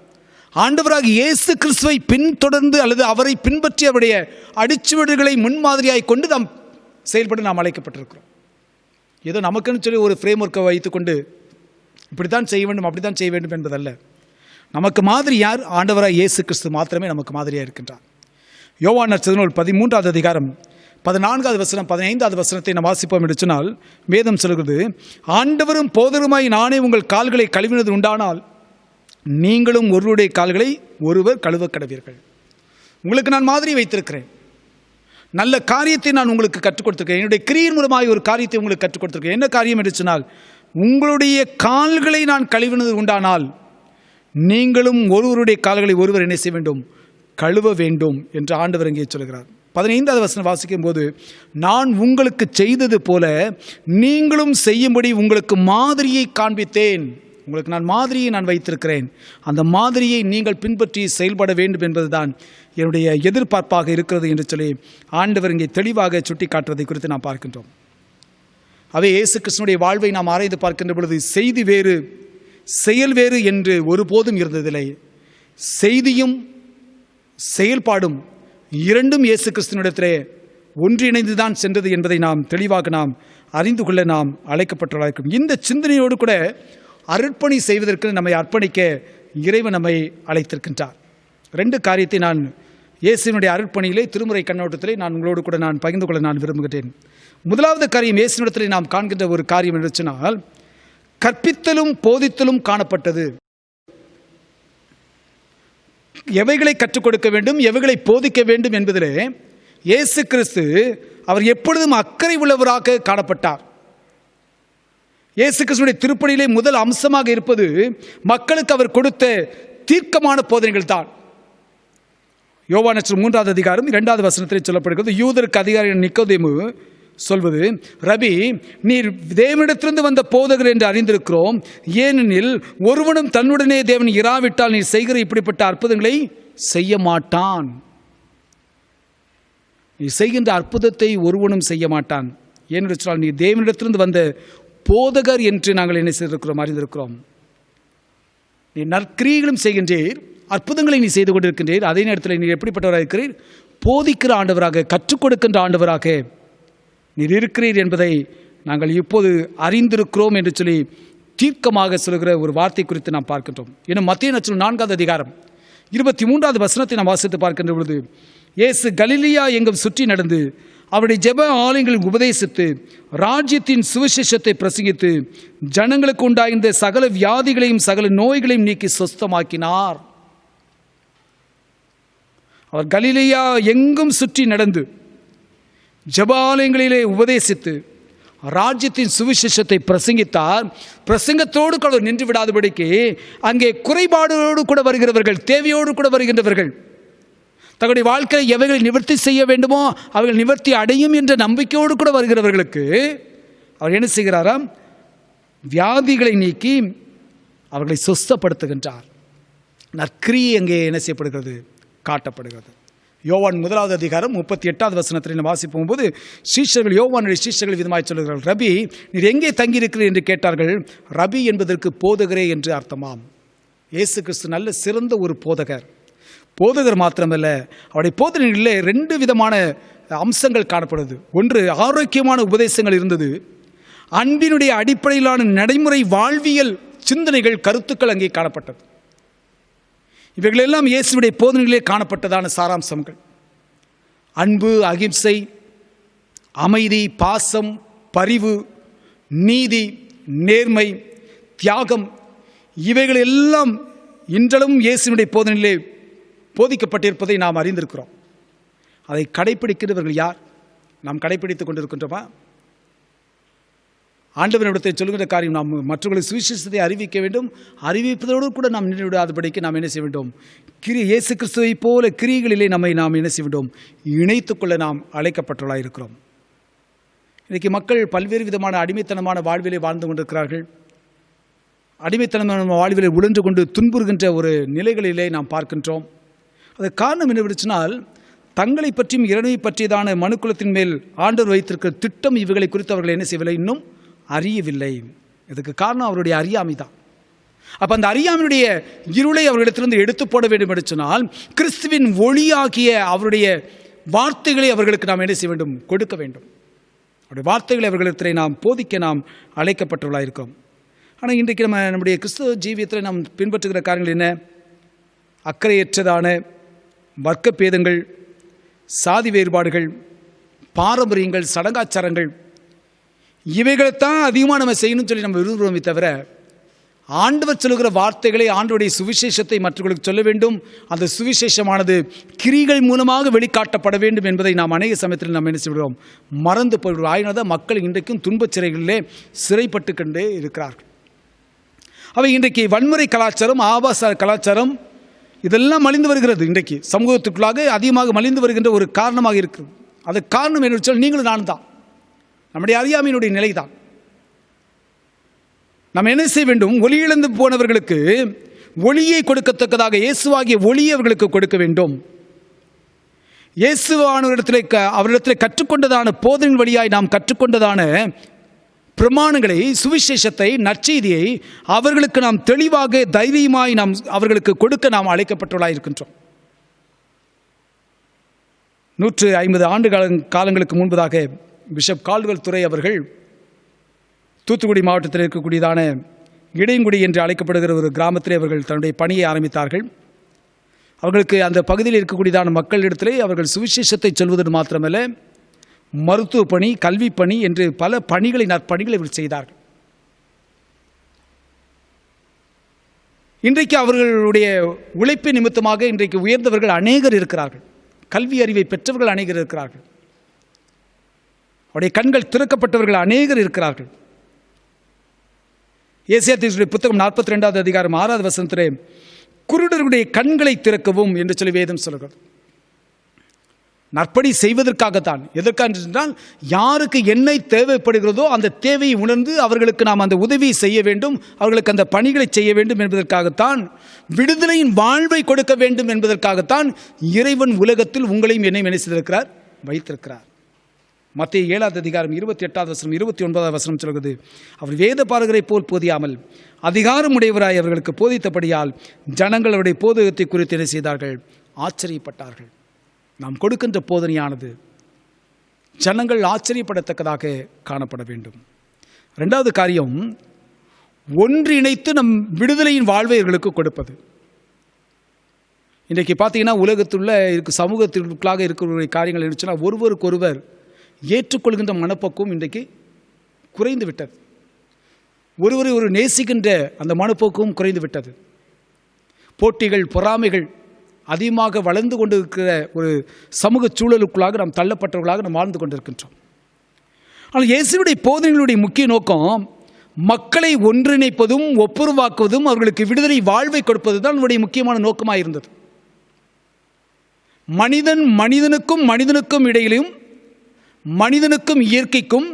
ஆண்டவராக இயேசு கிறிஸ்துவை பின்தொடர்ந்து அல்லது அவரை பின்பற்றி அவருடைய அடிச்சுவடுகளை முன்மாதிரியாய் கொண்டு நாம் செயல்பட நாம் அழைக்கப்பட்டிருக்கிறோம். ஏதோ நமக்குன்னு சொல்லி ஒரு ஃப்ரேம் ஒர்க்கை வைத்துக்கொண்டு இப்படித்தான் செய்ய வேண்டும், அப்படித்தான் செய்ய வேண்டும் என்பதல்ல. நமக்கு மாதிரி யார், ஆண்டவராக இயேசு கிறிஸ்து மாத்திரமே நமக்கு மாதிரியாக இருக்கின்றார். யோவான் நற்செய்தி 13வது அதிகாரம் 14வது வசனம் 15வது வசனத்தை நாம் வாசிப்போம் என்று சொன்னால், வேதம் சொல்கிறது, ஆண்டவரும் போதருமாய் நானே உங்கள் கால்களை கழுவினது உண்டானால் நீங்களும் ஒருவருடைய கால்களை ஒருவர் கழுவ கடவீர்கள். உங்களுக்கு நான் மாதிரி வைத்திருக்கிறேன், நல்ல காரியத்தை நான் உங்களுக்கு கற்றுக் கொடுத்திருக்கேன். என்னுடைய கிரியின் மூலமாக ஒரு காரியத்தை உங்களுக்கு கற்றுக் கொடுத்திருக்கேன். என்ன காரியம் என்று சொன்னால், உங்களுடைய கால்களை நான் கழுவினது உண்டானால் நீங்களும் ஒருவருடைய கால்களை ஒருவர் என்ன செய்ய வேண்டும்? கழுவ வேண்டும் என்று ஆண்டவர் இங்கே சொல்கிறார். 15வது வசனம் வாசிக்கும் போது, நான் உங்களுக்கு செய்தது போல நீங்களும் செய்யும்படி உங்களுக்கு மாதிரியை காண்பித்தேன். உங்களுக்கு நான் மாதிரியை நான் வைத்திருக்கிறேன். அந்த மாதிரியை நீங்கள் பின்பற்றி செயல்பட வேண்டும் என்பதுதான் என்னுடைய எதிர்பார்ப்பாக இருக்கிறது என்று சொல்லி ஆண்டவர் இங்கே தெளிவாக சுட்டி காட்டுவதை குறித்து நாம் பார்க்கின்றோம். அவை இயேசு கிறிஸ்துவினுடைய வாழ்வை நாம் ஆராய்ந்து பார்க்கின்ற பொழுது செய்தி வேறு செயல் வேறு என்று ஒருபோதும் இருந்ததில்லை. செய்தியும் செயல்பாடும் இரண்டும் இயேசு கிறிஸ்துவினிடத்திலே ஒன்றிணைந்துதான் சென்றது என்பதை நாம் தெளிவாக நாம் அறிந்து கொள்ள நாம் அழைக்கப்பட்டுள்ளார்கள். இந்த சிந்தனையோடு கூட அர்ப்பணி செய்வதற்கு நம்மை அர்ப்பணிக்க இறைவன் நம்மை அழைத்திருக்கின்றார். 2 காரியத்தை நான் இயேசுவினுடைய அர்ப்பணியிலே திருமுறை கண்ணோட்டத்திலே நான் உங்களோடு கூட நான் பகிர்ந்து கொள்ள நான் விரும்புகிறேன். முதலாவது காரியம் இயேசுவினிடத்திலே நாம் காண்கின்ற ஒரு காரியம் என்று சொன்னால், கற்பித்தலும் போதித்தலும் காணப்பட்டது. எவைகளை கற்றுக் கொடுக்க வேண்டும், எவைகளை போதிக்க வேண்டும் என்பதிலே இயேசு கிறிஸ்து அவர் எப்பொழுதும் அக்கறை உள்ளவராக காணப்பட்டார். இயேசு கிறிஸ்துவினுடைய திருப்பணியிலே முதல் அம்சமாக இருப்பது மக்களுக்கு அவர் கொடுத்த தீர்க்கமான போதனைகள் தான். யோவான் 3வது அதிகாரம் 2வது வசனத்திலே சொல்லப்படுகிறது. யூதருக்கு அதிகாரி நிக்கோதேமு சொல்வது, ரபி, நீர் தேவனிடத்திலிருந்து வந்த போதகர் என்று அறிந்திருக்கிறோம். ஏனெனில் ஒருவனும் தன்னுடனே தேவன் இராவிட்டால் நீர் செய்கிற இப்படிப்பட்ட அற்புதங்களை செய்ய மாட்டான். நீ செய்கின்ற அற்புதத்தை ஒருவனும் செய்ய மாட்டான். ஏனென்று சொன்னால் நீ தேவனிடத்திலிருந்து வந்த போதகர் என்று நாங்கள் என்ன செய்திருக்கிறோம், அறிந்திருக்கிறோம். நீ நற்கிரியைகளும் செய்கின்றீர், அற்புதங்களை நீ செய்து கொண்டிருக்கின்றீர். அதே நேரத்தில் நீ எப்படிப்பட்டவராக இருக்கிறீர்? போதிக்கிற ஆண்டவராக, கற்றுக் கொடுக்கின்ற ஆண்டவராக நீர் இருக்கிறீர் என்பதை நாங்கள் இப்போது அறிந்திருக்கிறோம் என்று சொல்லி தீர்க்கமாக சொல்கிற ஒரு வார்த்தை குறித்து நாம் பார்க்கின்றோம். இன்னும் மத்தேயு நற்செய்தி 4வது அதிகாரம் 23வது வசனத்தை நாம் வாசித்து பார்க்கின்ற பொழுது, இயேசு கலிலியா எங்கும் சுற்றி நடந்து அவருடைய ஜெப ஆலயங்களில் உபதேசித்து ராஜ்யத்தின் சுவிசேஷத்தை பிரசங்கித்து ஜனங்களுக்கு உண்டாயிருந்த சகல வியாதிகளையும் சகல நோய்களையும் நீக்கி சொஸ்தமாக்கினார். அவர் கலிலியா எங்கும் சுற்றி நடந்து ஜெபாலயங்களிலே உபதேசித்து ராஜ்யத்தின் சுவிசேஷத்தை பிரசங்கித்தார். பிரசங்கத்தோடு கூட நின்று விடாதபடிக்கு அங்கே குறைபாடோடு கூட வருகிறவர்கள், தேவையோடு கூட வருகின்றவர்கள், தங்களுடைய வாழ்க்கையை எவைகளை நிவர்த்தி செய்ய வேண்டுமோ அவைகள் நிவர்த்தி அடையும் என்ற நம்பிக்கையோடு கூட வருகிறவர்களுக்கு அவர் என்ன செய்கிறாராம்? வியாதிகளை நீக்கி அவர்களை சொஸ்தப்படுத்துகின்றார். நற்கிரியை அங்கே என்ன செய்யப்படுகிறது? காட்டப்படுகிறது. யோவான் 1வது அதிகாரம் 38வது வசனத்தில் வாசிப்போம் போது, சீஷர்கள் யோவானுடைய சீஷர்கள் விதமாய் சொல்கிறார்கள், ரபி, நீர் எங்கே தங்கியிருக்கிறீர் என்று கேட்டார்கள். ரபி என்பதற்கு போதகரே என்று அர்த்தமாம். இயேசு கிறிஸ்து நல்ல சிறந்த ஒரு போதகர். போதகர் மாத்திரமல்ல, அவருடைய போதனைகளிலே 2 விதமான அம்சங்கள் காணப்படுது. ஒன்று, ஆரோக்கியமான உபதேசங்கள் இருந்தது. அன்பினுடைய அடிப்படையிலான நடைமுறை வாழ்வியல் சிந்தனைகள், கருத்துக்கள் அங்கே காணப்பட்டது. இவைகளெல்லாம் இயேசுடைய போதனைகளிலே காணப்பட்டதான சாராம்சங்கள். அன்பு, அகிம்சை, அமைதி, பாசம், பரிவு, நீதி, நேர்மை, தியாகம், இவைகள் எல்லாம் இன்றளவும் இயேசுடைய போதனையிலே போதிக்கப்பட்டிருப்பதை நாம் அறிந்திருக்கிறோம். அதை கடைப்பிடிக்கிறவர்கள் யார்? நாம் கடைப்பிடித்துக் கொண்டிருக்கின்றோமா? ஆண்டவனிடத்தை சொல்கின்ற காரியம், நாம் மற்றவர்களுக்கு சுவிசேஷத்தை அறிவிக்க வேண்டும். அறிவிப்பதோடு கூட நாம் நின்று விடாதபடிக்கு நாம் என்ன செய்ய வேண்டும்? இயேசு கிறிஸ்துவை போல கிரியைகளிலே நாம் என்ன செய்ய வேண்டும்? இணைத்துக்கொள்ள நாம் அழைக்கப்பட்டுள்ளாக இருக்கிறோம். இன்றைக்கு மக்கள் பல்வேறு விதமான அடிமைத்தனமான வாழ்விலே வாழ்ந்து கொண்டிருக்கிறார்கள். அடிமைத்தனமான வாழ்விலே உழன்று கொண்டு துன்புறுகின்ற ஒரு நிலைகளிலே நாம் பார்க்கின்றோம். அது காரணம் என்னவென்று சொன்னால், தங்களை பற்றியும் இறைவனை பற்றியதான மனுக்குலத்தின் மேல் ஆண்டவர் வைத்திருக்கிற திட்டம் இவைகளை குறித்து அவர்கள் என்ன செய்யவில்லை, இன்னும் அறியவில்லை. இதுக்கு காரணம் அவருடைய அறியாமை தான். அப்போ அந்த அறியாமையுடைய இருளை அவர்களிடத்திலிருந்து எடுத்து போட வேண்டும் என்று சொன்னால், கிறிஸ்துவின் ஒளியாகிய அவருடைய வார்த்தைகளை அவர்களுக்கு நாம் என்ன செய்ய வேண்டும்? கொடுக்க வேண்டும். அவருடைய வார்த்தைகளை அவர்களிடத்தில் நாம் போதிக்க நாம் அழைக்கப்பட்டுள்ளாக இருக்கிறோம். ஆனால் இன்றைக்கு நம்முடைய கிறிஸ்துவ ஜீவியத்தில் நாம் பின்பற்றுகிற காரியங்கள் என்ன? அக்கறையற்றதான வர்க்க பேதங்கள், சாதி வேறுபாடுகள், பாரம்பரியங்கள், சடங்காச்சாரங்கள், இவைகளைத்தான் அதிகமாக நம்ம செய்யணும்னு சொல்லி நம்ம விரும்புகிறோமே தவிர, ஆண்டவர் சொல்லுகிற வார்த்தைகளை, ஆண்டவருடைய சுவிசேஷத்தை மற்றவர்களுக்கு சொல்ல வேண்டும். அந்த சுவிசேஷமானது கிரிகள் மூலமாக வெளிக்காட்டப்பட வேண்டும் என்பதை நாம் அநேக சமயத்தில் நாம் என்ன செய்கிறோம், மறந்து போய்விடுவோம். ஆயினால் தான் மக்கள் இன்றைக்கும் துன்பச் சிறைகளிலே சிறைப்பட்டு கொண்டே இருக்கிறார்கள். அவை இன்றைக்கு வன்முறை கலாச்சாரம், ஆபாச கலாச்சாரம் இதெல்லாம் மலிந்து வருகிறது. இன்றைக்கு சமூகத்துக்குள்ளாக அதிகமாக மலிந்து வருகின்ற ஒரு காரணமாக இருக்குது. அது காரணம் என்று சொன்னால் நீங்களும் நான் தான், நம்முடைய அறியாமையினுடைய நிலை தான். நாம் என்ன செய்ய வேண்டும்? ஒளி இழந்து போனவர்களுக்கு ஒளியை கொடுக்கத்தக்கதாக இயேசுவாகிய ஒளியை அவர்களுக்கு கொடுக்க வேண்டும். அவரிடத்தில் கற்றுக்கொண்டதான போதனையின் வழியாய் நாம் கற்றுக்கொண்டதான பிரமாணங்களை, சுவிசேஷத்தை, நற்செய்தியை அவர்களுக்கு நாம் தெளிவாக தைரியமாய் நாம் அவர்களுக்கு கொடுக்க நாம் அழைக்கப்பட்டுள்ளாய் இருக்கின்றோம். 150 ஆண்டு காலங்களுக்கு முன்பதாக பிஷப் கால்வெல் துரை அவர்கள் தூத்துக்குடி மாவட்டத்தில் இருக்கக்கூடியதான இடையங்குடி என்று அழைக்கப்படுகிற ஒரு கிராமத்திலே அவர்கள் தன்னுடைய பணியை ஆரம்பித்தார்கள். அவர்களுக்கு அந்த பகுதியில் இருக்கக்கூடியதான மக்களிடத்திலே அவர்கள் சுவிசேஷத்தை சொல்வதற்கு மாத்திரமல்ல, மருத்துவ பணி, கல்வி பணி என்று பல பணிகளை, நற்பணிகளை இவர்கள் செய்தார்கள். இன்றைக்கு அவர்களுடைய உழைப்பு நிமித்தமாக இன்றைக்கு உயர்ந்தவர்கள் அநேகர் இருக்கிறார்கள். கல்வி அறிவை பெற்றவர்கள் அநேகர் இருக்கிறார்கள். அவருடைய கண்கள் திறக்கப்பட்டவர்கள் அநேகர் இருக்கிறார்கள். ஏசாயா தீர்க்கதரிசியுடைய புத்தகம் 42வது அதிகாரம் 6வது வசனத்திலே குருடர்களுடைய கண்களை திறக்கவும் என்று சொல்லி வேதம் சொல்கிறது. நற்பணி செய்வதற்காகத்தான். எதற்காக என்றால், யாருக்கு என்ன தேவைப்படுகிறதோ அந்த தேவையை உணர்ந்து அவர்களுக்கு நாம் அந்த உதவியை செய்ய வேண்டும், அவர்களுக்கு அந்த பணிகளை செய்ய வேண்டும் என்பதற்காகத்தான், விடுதலையின் வாழ்வை கொடுக்க வேண்டும் என்பதற்காகத்தான் இறைவன் உலகத்தில் உங்களையும் என்னையும் என்ன செய்திருக்கிறார், வைத்திருக்கிறார். மத்தேயு 7வது அதிகாரம் 28வது வசனம் 29வது வசனம் சொல்கிறது, அவர் வேத பாரகரை போல் போதியாமல் அதிகாரம் உடையவராய் அவர்களுக்கு போதித்தபடியால் ஜனங்களுடைய போதகத்தை குறித்து என்ன செய்தார்கள், ஆச்சரியப்பட்டார்கள். நாம் கொடுக்கின்ற போதனையானது ஜனங்கள் ஆச்சரியப்படத்தக்கதாக காணப்பட வேண்டும். 2வது காரியம், ஒன்றிணைத்து நம் விடுதலையின் வாழ்வை அவர்களுக்கு கொடுப்பது. இன்றைக்கு பார்த்தீங்கன்னா உலகத்துள்ள சமூகத்திற்குள்ளாக இருக்கிற காரியங்கள் இருந்துச்சுன்னா ஒருவருக்கொருவர் ஏற்றுக்கொள்கின்ற மனப்போக்கும் இன்றைக்கு குறைந்து விட்டது. ஒருவரை ஒரு நேசிக்கின்ற அந்த மனப்போக்கும் குறைந்து விட்டது. போட்டிகள், பொறாமைகள் அதிகமாக வளர்ந்து கொண்டிருக்கிற ஒரு சமூக சூழலுக்குள்ளாக நாம் தள்ளப்பட்டவர்களாக நாம் வாழ்ந்து கொண்டிருக்கின்றோம். ஆனால் இயேசுவுடைய போதனைகளுடைய முக்கிய நோக்கம் மக்களை ஒன்றிணைப்பதும் ஒப்புரவாக்குவதும் அவர்களுக்கு விடுதலை வாழ்வை கொடுப்பது தான் அவருடைய முக்கியமான நோக்கமாக இருந்தது. மனிதனுக்கும் இடையிலும், மனிதனுக்கும் இயற்கைக்கும்,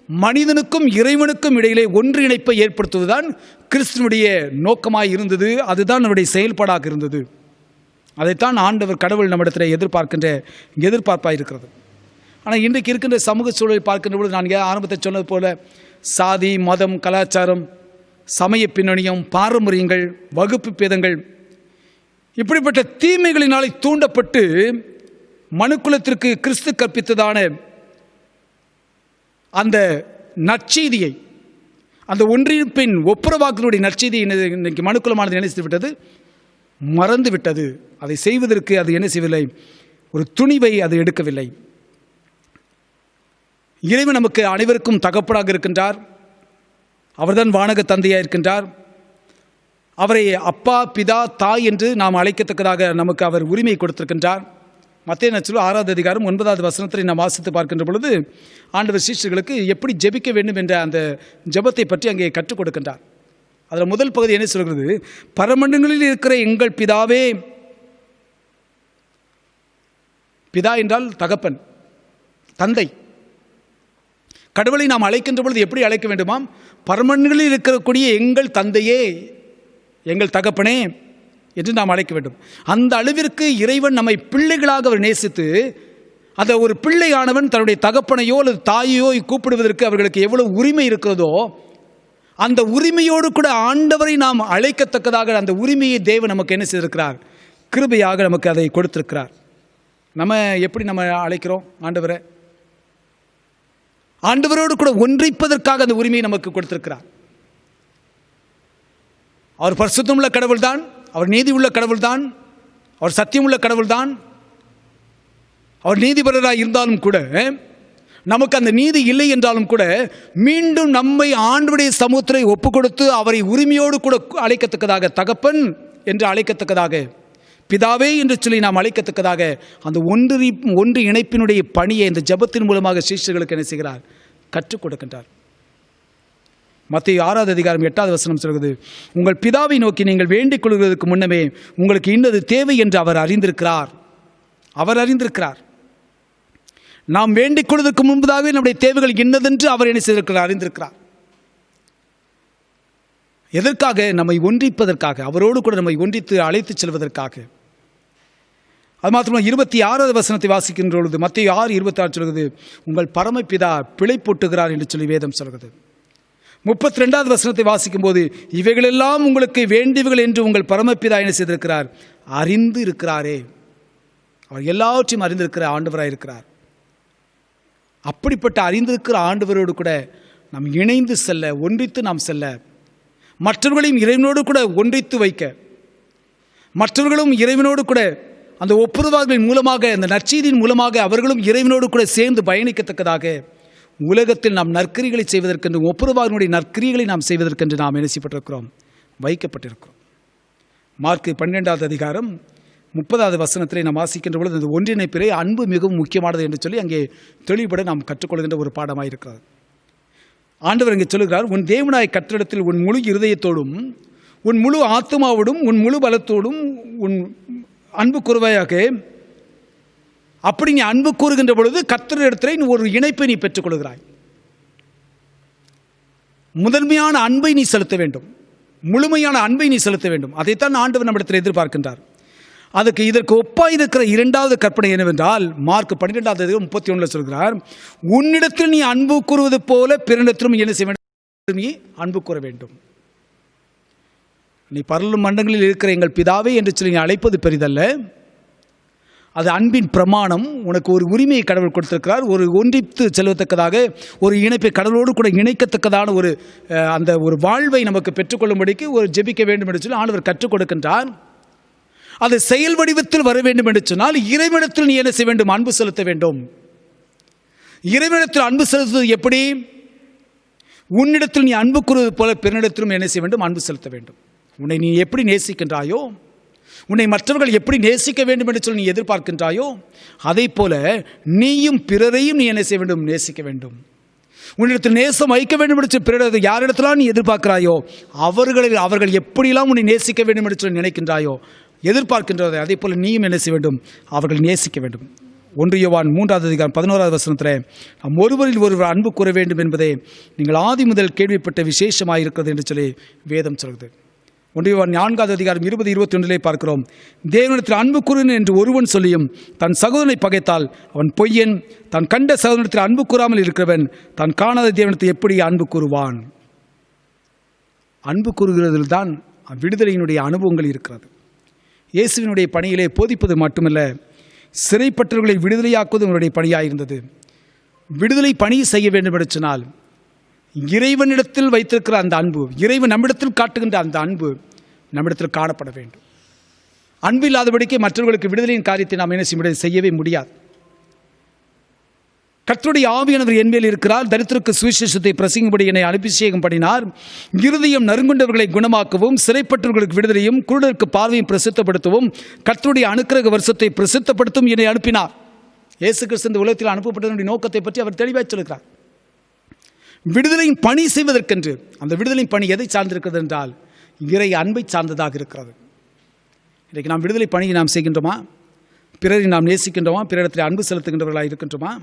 மனிதனுக்கும் இறைவனுக்கும் இடையிலே ஒன்றிணைப்பை ஏற்படுத்துவதுதான் கிறிஸ்துவனுடைய நோக்கமாக இருந்தது. அதுதான் அவருடைய செயல்பாடாக இருந்தது. அதைத்தான் ஆண்டவர் கடவுள் நம்மிடத்தில் எதிர்பார்ப்பாக இருக்கிறது. ஆனால் இன்றைக்கு இருக்கின்ற சமூக சூழலை பார்க்கின்ற பொழுது நான் ஆரம்பத்தில் சொன்னது போல சாதி, மதம், கலாச்சாரம், சமய பின்னணியம், பாரம்பரியங்கள், வகுப்பு பேதங்கள், இப்படிப்பட்ட தீமைகளினாலே தூண்டப்பட்டு மனுக்குலத்திற்கு கிறிஸ்து கற்பித்ததான அந்த நற்செய்தியை, அந்த ஒன்றிணைப்பின் ஒப்புரவாக்கினுடைய நற்செய்தியை இன்னைக்கு மனுக்குலமானது என்ன செய்து விட்டது, மறந்து விட்டது. அதை செய்வதற்கு அது என்ன செய்யவில்லை, ஒரு துணிவை அது எடுக்கவில்லை. இறைவன் நமக்கு அனைவருக்கும் தகப்பனாக இருக்கின்றார். அவர்தான் வானக தந்தையாக இருக்கின்றார். அவரை அப்பா, பிதா, தாய் என்று நாம் அழைக்கத்தக்கதாக நமக்கு அவர் உரிமை கொடுத்திருக்கின்றார். மத்தேயு நற்செய்தி 6வது அதிகாரம் 9வது வசனத்தை நாம் வாசித்து பார்க்கின்ற பொழுது ஆண்டவர் சீஷர்களுக்கு எப்படி ஜெபிக்க வேண்டும் என்ற அந்த ஜெபத்தை பற்றி அங்கே கற்றுக் கொடுக்கின்றார். அதில் முதல் பகுதி என்ன சொல்கிறது, பரமண்டங்களில் இருக்கிற எங்கள் பிதாவே. பிதா என்றால் தகப்பன், தந்தை. கடவுளை நாம் அழைக்கின்ற பொழுது எப்படி அழைக்க வேண்டுமாம், பரமண்டங்களில் இருக்கக்கூடிய எங்கள் தந்தையே, எங்கள் தகப்பனே என்று நாம் அழைக்க வேண்டும். அந்த அளவிற்கு இறைவன் நம்மை பிள்ளைகளாக அவர் நேசித்து, அந்த ஒரு பிள்ளையானவன் தன்னுடைய தகப்பனையோ அல்லது தாயையோ கூப்பிடுவதற்கு அவர்களுக்கு எவ்வளவு உரிமை இருக்கிறதோ, அந்த உரிமையோடு கூட ஆண்டவரை நாம் அழைக்கத்தக்கதாக அந்த உரிமையை தேவன் நமக்கு என்ன செய்திருக்கிறார், கிருபையாக நமக்கு அதை கொடுத்திருக்கிறார். நம்ம எப்படி நம்ம அழைக்கிறோம் ஆண்டவரை? ஆண்டவரோடு கூட ஒன்றிப்பதற்காக அந்த உரிமையை நமக்கு கொடுத்திருக்கிறார். அவர் பரிசுத்தமுள்ள கடவுள் தான், அவர் நீதி உள்ள கடவுள் தான், அவர் சத்தியமுள்ள கடவுள் தான். அவர் நீதிபரராக இருந்தாலும் கூட நமக்கு அந்த நீதி இல்லை என்றாலும் கூட மீண்டும் நம்மை ஆண்டவருடைய சமூகத்தை ஒப்பு கொடுத்து அவரை உரிமையோடு கூட அழைக்கத்தக்கதாக, தகப்பன் என்று அழைக்கத்தக்கதாக, பிதாவே என்று சொல்லி நாம் அழைக்கத்தக்கதாக அந்த ஒன்று இணைப்பினுடைய பணியை இந்த ஜெபத்தின் மூலமாக சீஷர்களுக்கு என்ன செய்கிறார்? கற்றுக் கொடுக்கின்றார். மத்தேயு 6வது அதிகாரம் 8வது வசனம் சொல்கிறது, உங்கள் பிதாவை நோக்கி நீங்கள் வேண்டிக் கொள்வதற்கு முன்னமே உங்களுக்கு இன்னது தேவை என்று அவர் அறிந்திருக்கிறார். அவர் அறிந்திருக்கிறார். நாம் வேண்டிக் கொள்வதற்கு முன்பதாகவே நம்முடைய தேவைகள் என்னதென்று அவர் என்ன செய்திருக்கிறார்? அறிந்திருக்கிறார். எதற்காக? நம்மை ஒன்றிப்பதற்காக, அவரோடு கூட நம்மை ஒன்றித்து அழைத்து செல்வதற்காக. அது மாத்திரமல்ல, 26வது வசனத்தை வாசிக்கின்ற பொழுது மத்தேயு 6:26 சொல்கிறது, உங்கள் பரமபிதா பிழை போட்டுகிறார் என்று சொல்லி வேதம் சொல்கிறது. 32வது வசனத்தை வாசிக்கும் போது, இவைகளெல்லாம் உங்களுக்கு வேண்டியவைகள் என்று உங்கள் பரமபிதா என்ன செய்திருக்கிறார்? அறிந்து இருக்கிறாரே. அவர் எல்லாவற்றையும் அறிந்திருக்கிற ஆண்டவராக இருக்கிறார். அப்படிப்பட்ட அறிந்திருக்கிற ஆண்டவரோடு கூட நாம் இணைந்து செல்ல, ஒன்றித்து நாம் செல்ல, மற்றவர்களையும் இறைவனோடு கூட ஒன்றித்து வைக்க, மற்றவர்களும் இறைவனோடு கூட அந்த ஒப்புரவாதலின் மூலமாக, அந்த நற்செய்தியின் மூலமாக அவர்களும் இறைவனோடு கூட சேர்ந்து பயணிக்கத்தக்கதாக உலகத்தில் நாம் நற்கிரிகளை செய்வதற்கென்று, ஒப்புரவாதனுடைய நற்கிரிகளை நாம் செய்வதற்கென்று நாம் நினைக்கப்பட்டிருக்கிறோம், வைக்கப்பட்டிருக்கிறோம். மார்க்கு 12வது அதிகாரம் 30வது வசனத்திலே நாம் வாசிக்கின்ற பொழுது அந்த ஒன்றிணைப்பிலே அன்பு மிகவும் முக்கியமானது என்று சொல்லி அங்கே தெளிவுபட நாம் கற்றுக்கொள்கின்ற ஒரு பாடமாக இருக்கிறது. ஆண்டவர் இங்கே சொல்லுகிறார், உன் தேவனாய் கர்த்தரிடத்தில் உன் முழு இருதயத்தோடும், உன் முழு ஆத்மாவோடும், உன் முழு பலத்தோடும் உன் அன்பு கூறுவாயாக. அப்படி நீ அன்பு கூறுகின்ற பொழுது கர்த்தரிடத்தில் நீ ஒரு இணைப்பை நீ பெற்றுக்கொள்கிறாய். முதன்மையான அன்பை நீ செலுத்த வேண்டும், முழுமையான அன்பை நீ செலுத்த வேண்டும். அதைத்தான் ஆண்டவர் நம்மிடத்தில் எதிர்பார்க்கின்றார். இதற்கு ஒப்பாய் இருக்கிற 2வது கற்பனை என்னவென்றால், மார்க் 12வது 31 சொல்கிறார், உன்னிடத்தில் நீ அன்பு கூறுவது போல பிறனிடத்திலும் என்ன செய்ய வேண்டும்? நீ அன்பு கூற வேண்டும். நீ பரலோக மண்டலங்களில் இருக்கிற எங்கள் பிதாவே என்று சொல்லி நீ அழைப்பது பெரிதல்ல, அது அன்பின் பிரமாணம். உனக்கு ஒரு உரிமையை கடவுள் கொடுத்திருக்கிறார். ஒரு ஒன்றித்து செல்வதற்கதாக, ஒரு இணைப்பை கடவுளோடு கூட இணைக்கத்தக்கதான அந்த ஒரு வாழ்வை நமக்கு பெற்றுக்கொள்ளும்படிக்கு ஒரு ஜெபிக்க வேண்டும் என்று சொல்லி ஆண்டவர் கற்றுக் கொடுக்கின்றார். அது செயல் வடிவத்தில் வர வேண்டும் என்று சொன்னால் இறைவனிடத்தில் நீ என்ன செய்ய வேண்டும்? அன்பு செலுத்த வேண்டும். இறைவனிடத்தில் அன்பு செலுத்துவது எப்படி? உன்னிடத்தில் நீ அன்பு கூறுவது போல பிறனிடத்திலும் என்ன செய்ய வேண்டும்? அன்பு செலுத்த வேண்டும். உன்னை நீ எப்படி நேசிக்கின்றாயோ, உன்னை மற்றவர்கள் எப்படி நேசிக்க வேண்டும் என்று சொல்லி நீ எதிர்பார்க்கின்றாயோ, அதை போல நீயும் பிறரையும் நீ என்ன செய்ய வேண்டும்? நேசிக்க வேண்டும். உன்னிடத்தில் நேசம் வைக்க வேண்டும் என்று சொல்லி பிறர் யாரிடத்திலாம் நீ எதிர்பார்க்கிறாயோ அவர்கள் எப்படியெல்லாம் உன்னை நேசிக்க வேண்டும் என்று சொல்லி நினைக்கின்றாயோ, எதிர்பார்க்கின்றதை அதே போல் நீயும் என்ன செய்ய வேண்டும்? அவர்கள் நேசிக்க வேண்டும். 1 யோவான் 3வது அதிகாரம் 11வது வசனத்தில், நாம் ஒருவரில் ஒருவர் அன்பு கூற வேண்டும் என்பதே நீங்கள் ஆதி முதல் கேள்விப்பட்ட விசேஷமாக இருக்கிறது என்று சொல்லி வேதம் சொல்கிறது. 1 யோவான் 4வது அதிகாரம் 20-21 பார்க்கிறோம், தேவனிடத்தில் அன்பு கூறுன் என்று ஒருவன் சொல்லியும் தன் சகோதரனை பகைத்தால் அவன் பொய்யன். தான் கண்ட சகோதரத்தில் அன்பு கூறாமல் இருக்கிறவன் தான் காணாத தேவனிடத்தில் எப்படி அன்பு கூறுவான்? அன்பு கூறுகிறதில் தான் விடுதலையினுடைய அனுபவங்கள் இருக்கிறது. இயேசுவினுடைய பணியிலே போதிப்பது மட்டுமல்ல, சிறைப்பட்டவர்களை விடுதலையாக்குவது அவருடைய பணியாக இருந்தது. விடுதலை பணி செய்ய வேண்டும் என்று சொன்னால் இறைவனிடத்தில் வைத்திருக்கிற அந்த அன்பு, இறைவன் நம்மிடத்தில் காட்டுகின்ற அந்த அன்பு நம்மிடத்தில் காணப்பட வேண்டும். அன்பு இல்லாதபடிக்கு மற்றவர்களுக்கு விடுதலையின் காரியத்தை நாம் என்ன செய்யவே முடியாது. கர்த்தருடைய ஆவியானவர் என்மேல் இருக்கிறார், தரித்திரருக்கு சுவிசேஷத்தை பிரசங்கிப்படி என்னை அபிஷேகம் பண்ணினார். இருதயம் நறுங்குண்டவர்களை குணமாக்கவும், சிறைப்பட்டவர்களுக்கு விடுதலையும், குருடருக்கு பார்வையும் பிரசித்தப்படுத்தவும், கர்த்தருடைய அனுக்கிரக வருஷத்தை பிரசித்தப்படுத்தும் என்னை அனுப்பினார். இயேசு கிறிஸ்து இந்த உலகத்தில் அனுப்பப்பட்டதனுடைய நோக்கத்தை பற்றி அவர் தெளிவாக சொல்கிறார். விடுதலையின் பணி செய்வதற்கென்று, அந்த விடுதலையின் பணி எதை சார்ந்திருக்கிறது என்றால் இறை அன்பை சார்ந்ததாக இருக்கிறது. இன்றைக்கு நாம் விடுதலை பணியை நாம் செய்கின்றோமா? பிறரை நாம் நேசிக்கின்றோமா? பிறரிடத்தில் அன்பு செலுத்துகின்றவர்களாக இருக்கின்றோமா?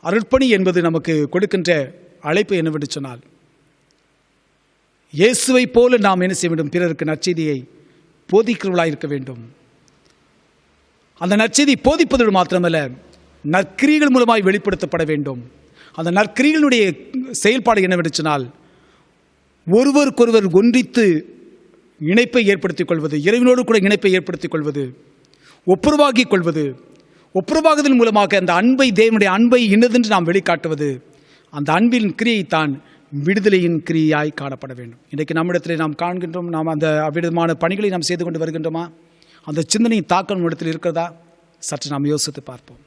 அருட்பணி என்பது நமக்கு கொடுக்கின்ற அழைப்பு என்னவென்று சொன்னால், இயேசுவை போல நாம் என்ன செய்ய வேண்டும்? பிறருக்கு நற்செய்தியை போதிக்கிறவர்களாக இருக்க வேண்டும். அந்த நற்செய்தி போதிப்பதோடு மாத்திரமல்ல, நற்கிரிகள் மூலமாய் வெளிப்படுத்தப்பட வேண்டும். அந்த நற்கிரிகளுடைய செயல்பாடு என்னவென்று சொன்னால், ஒருவருக்கொருவர் ஒன்றித்து இணைப்பை ஏற்படுத்திக் கொள்வது, இறைவனோடு கூட இணைப்பை ஏற்படுத்திக் கொள்வது, ஒப்புரவாகிக் கொள்வது, ஒப்புரவாகுதல் மூலமாக அந்த அன்பை, தேவனுடைய அன்பை இன்னதென்று நாம் வெளிக்காட்டுவது, அந்த அன்பின் கிரியைத்தான் விடுதலையின் கிரியாய் காணப்பட வேண்டும். இன்றைக்கு நம்மிடத்தில் நாம் காண்கின்றோம். நாம் அந்த விதமான பணிகளை நாம் செய்து கொண்டு வருகின்றோமா? அந்த சிந்தனையின் தாக்கம் இடத்தில் இருக்கிறதா? சற்று நாம் யோசித்து பார்ப்போம்.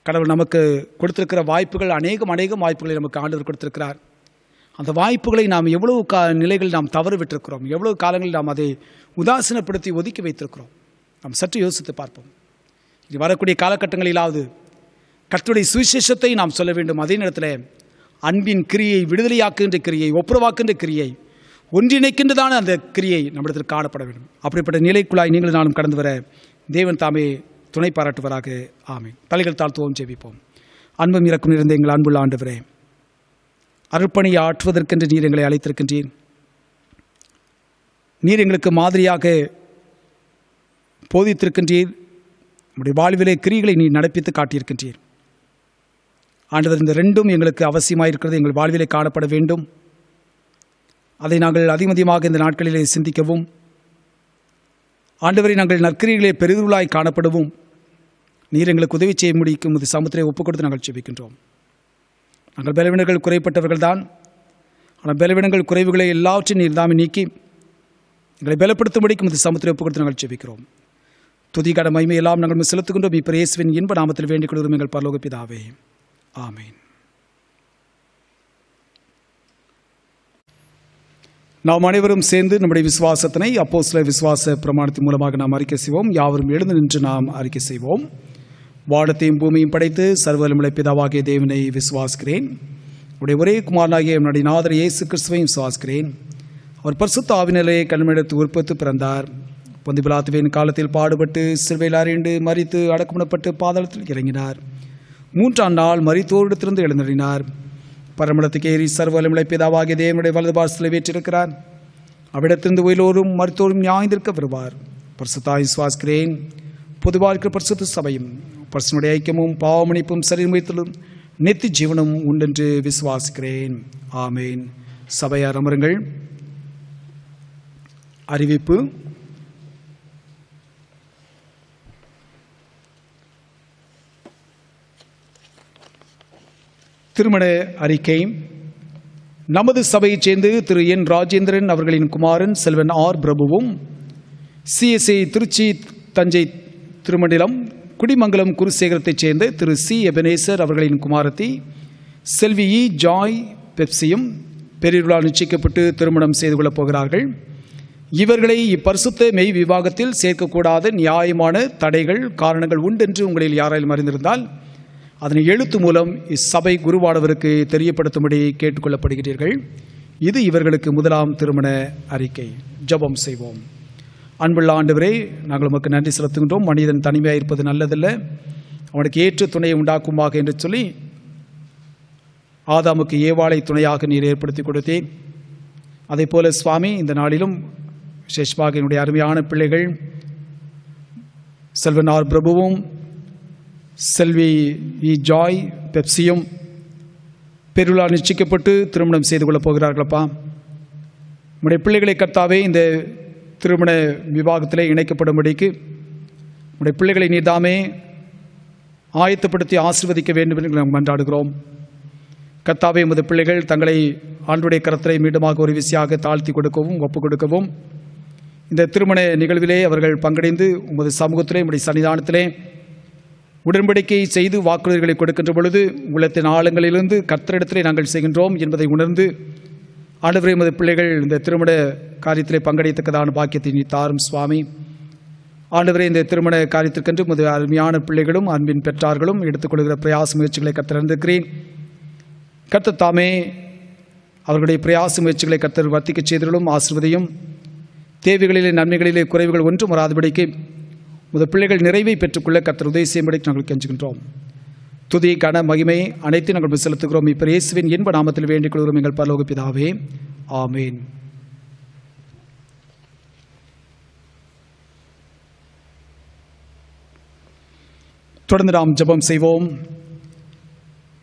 கடவுள் நமக்கு கொடுத்திருக்கிற வாய்ப்புகள் அநேகம் வாய்ப்புகளை நமக்கு ஆண்டவர் கொடுத்திருக்கிறார். அந்த வாய்ப்புகளை நாம் எவ்வளவு நிலைகள் நாம் தவறு விட்டிருக்கிறோம், எவ்வளவு காலங்களில் நாம் அதை உதாசீனப்படுத்தி ஒதுக்கி வைத்திருக்கிறோம். நாம் சற்று யோசித்து பார்ப்போம். இது வரக்கூடிய காலகட்டங்களிலாவது கர்த்தருடைய சுவிசேஷத்தை நாம் சொல்ல வேண்டும். அதே நேரத்தில் அன்பின் கிரியை, விடுதலையாக்குகின்ற கிரியை, ஒப்புரவாக்குகின்ற கிரியை, ஒன்றிணைக்கின்றதான அந்த கிரியை நம்மிடத்தில் காணப்பட வேண்டும். அப்படிப்பட்ட நிலைக்குள்ளாய் நீங்கள் நானும் கடந்து வர தேவன் தாமே துணை பாராட்டுவராக. ஆமென். தலைகள் தாழ்த்துவோம், ஜெபிப்போம். அன்பும் இரக்கம் நிறைந்த எங்கள் அன்புள்ள ஆண்டவரே, அர்ப்பணியை ஆற்றுவதற்கென்று நீர் எங்களை அழைத்திருக்கின்றீர். நீர் எங்களுக்கு மாதிரியாக போதித்திருக்கின்றீர். நம்முடைய வாழ்விலே கிரிகளை நீர் நடப்பித்து காட்டியிருக்கின்றீர். ஆண்டவர், இந்த ரெண்டும் எங்களுக்கு அவசியமாக இருக்கிறது, எங்கள் வாழ்விலே காணப்பட வேண்டும். அதை நாங்கள் அதிகமாக இந்த நாட்களிலே சிந்திக்கவும், ஆண்டவரை நாங்கள் நற்கிரிகளே பெருகுளாய் காணப்படவும் நீர் எங்களுக்கு உதவி செய்ய முடிக்கும். இது சமுத்திரை ஒப்புக் கொடுத்து நாங்கள் ஜெபிக்கின்றோம். நாங்கள் பலவீனர்கள் குறைப்பட்டவர்கள் தான். ஆனால் பலவீனங்கள் குறைவுகளை எல்லாவற்றையும் நீர் தாமே நீக்கி எங்களை பலப்படுத்தும்படிக்கும் இது சமுத்திரை ஒப்புக் கொடுத்து நாங்கள் ஜெபிக்கிறோம். துதிகார மகிமை எல்லாம் நாங்கள் செலுத்துகின்றோம். இப்போ இயேசுவின் இன்ப நாமத்தில் வேண்டிக் கொள்கிறோம் எங்கள் பரலோக பிதாவே. ஆமென். நாம் அனைவரும் சேர்ந்து நம்முடைய விசுவாசத்தினை அப்போஸ்தலர் விசுவாச பிரமாணத்தின் மூலமாக நாம் அறிக்கை செய்வோம். யாவரும் எழுந்து நின்று நாம் அறிக்கை செய்வோம். வானத்தையும் பூமியும் படைத்து சர்வவல்லமையுள்ள பிதாவாகிய தேவனை விசுவாசிக்கிறேன். உடைய ஒரே குமாரனாகிய என்னுடைய நாதர் இயேசு கிறிஸ்துவையும் விசுவாசிக்கிறேன். அவர் பரிசுத்த ஆவியினாலே கன்னிமரித்து உற்பத்தி பிறந்தார். பொந்திய பிலாத்துவின் காலத்தில் பாடுபட்டு சிலுவையில் அறையுண்டு மரித்து அடக்கமிடப்பட்டு பாதாளத்தில் இறங்கினார். 3ஆம் நாள் மரித்தோரிடத்திலிருந்து எழுந்தருளினார். பரமளத்துக்கு ஏறி சர்வவல்லமையுள்ள பிதாவாகிய தேவனுடைய வலது பார்சலை வீற்றிருக்கிறார். அவ்விடத்திலிருந்து உயிரோரும் மருத்துவரும் நியாயந்திருக்க வருவார். பரிசுத்தாய் விசுவாசிக்கிறேன். பொதுவாக இருக்கிற பரிசுத்த சபையும் பரிசுனுடைய ஐக்கியமும் பாவமன்னிப்பும் சரீரமும் நித்திய ஜீவனும் உண்டென்று விசுவாசிக்கிறேன். ஆமேன். சபையார் அமருங்கள். அறிவிப்பு. திருமண அறிக்கை. நமது சபையைச் சேர்ந்து திரு என் ராஜேந்திரன் அவர்களின் குமாரன் செல்வன் ஆர் பிரபுவும், சிஎஸ்ஐ திருச்சி தஞ்சை திருமண்டலம் குடிமங்கலம் குருசேகரத்தைச் சேர்ந்த திரு சி எபனேசர் அவர்களின் குமாரத்தி செல்வி இ ஜாய் பெப்சியும் பெரியவர்களால் நிச்சயிக்கப்பட்டு திருமணம் செய்து கொள்ளப் போகிறார்கள். இவர்களை இப்பரிசுத்த மெய் விவாகத்தில் சேர்க்கக்கூடாத நியாயமான தடைகள் காரணங்கள் உண்டென்று உங்களில் யாராலும் அறிந்திருந்தால் அதனை எழுத்து மூலம் இச்சபை குருவானவருக்கு தெரியப்படுத்தும்படி கேட்டுக்கொள்ளப்படுகிறீர்கள். இது இவர்களுக்கு முதலாம் திருமண அறிக்கை. ஜெபம் செய்வோம். அன்புள்ள ஆண்டவரே, நாங்கள் உமக்கு நன்றி செலுத்துகின்றோம். மனிதன் தனிமையாக இருப்பது நல்லதல்ல, அவனுக்கு ஏற்ற துணையை உண்டாக்குமாக என்று சொல்லி ஆதாமுக்கு ஏவாளை துணையாக நீர் ஏற்படுத்தி கொடுத்தேன். அதே போல சுவாமி, இந்த நாளிலும் விசேஷமாக என்னுடைய அருமையான பிள்ளைகள் செல்வன் ஆர் பிரபுவும் செல்வி இ ஜாய் பெப்சியும் பெருவிழா நிச்சயிக்கப்பட்டு திருமணம் செய்து கொள்ளப் போகிறார்களப்பா. நம்முடைய பிள்ளைகளை கர்த்தாவே இந்த திருமண விவாகத்தில் இணைக்கப்படும்படிக்கு நம்முடைய பிள்ளைகளை நீதாமே ஆயத்தப்படுத்தி ஆசீர்வதிக்க வேண்டும் என்று நாம் மன்றாடுகிறோம். கர்த்தாவே, உமது பிள்ளைகள் தங்களை ஆண்டுடைய கரத்திலே மீண்டுமாக ஒரு விசையாக தாழ்த்தி கொடுக்கவும் ஒப்புக் கொடுக்கவும் இந்த திருமண நிகழ்விலே அவர்கள் பங்கடைந்து உமது சமூகத்திலே உம்முடைய சன்னிதானத்திலே உடன்படிக்கை செய்து வாக்குறுதிகளை கொடுக்கின்ற பொழுது உள்ளத்தின் ஆழங்களிலிருந்து கர்த்தரிடத்திலே நாங்கள் செய்கின்றோம் என்பதை உணர்ந்து ஆண்டவரே, உமது பிள்ளைகள் இந்த திருமண காரியத்திலே பங்கடையத்தக்கதான பாக்கியத்தை நீ தாரும் சுவாமி. ஆண்டவரே, இந்த திருமண காரியத்திற்கென்று உமது அருமையான பிள்ளைகளும் அன்பின் பெற்றார்களும் எடுத்துக்கொள்கிற பிரயாச முயற்சிகளை கர்த்தரிருக்கிறேன். கர்த்தர் தாமே அவர்களுடைய பிரயாச முயற்சிகளை கர்த்தர் வர்த்திக்க செய்தலும் ஆசீர்வதியும். தேவைகளிலே நன்மைகளிலே குறைவுகள் ஒன்றும் வராதபடிக்கு உமது பிள்ளைகள் நிறைவை பெற்றுக்கொள்ள கர்த்தர் உதவி செய்யும்படி நாங்கள் கெஞ்சுகின்றோம். துதி கன மகிமை அனைத்தையும் நாங்கள் செலுத்துகிறோம். இப்போ இயேசுவின் இன்ப நாமத்தில் வேண்டிக் கொள்கிறோம் எங்கள் பரலோக பிதாவே. ஆமேன். தொடர்ந்து நாம் ஜெபம் செய்வோம்.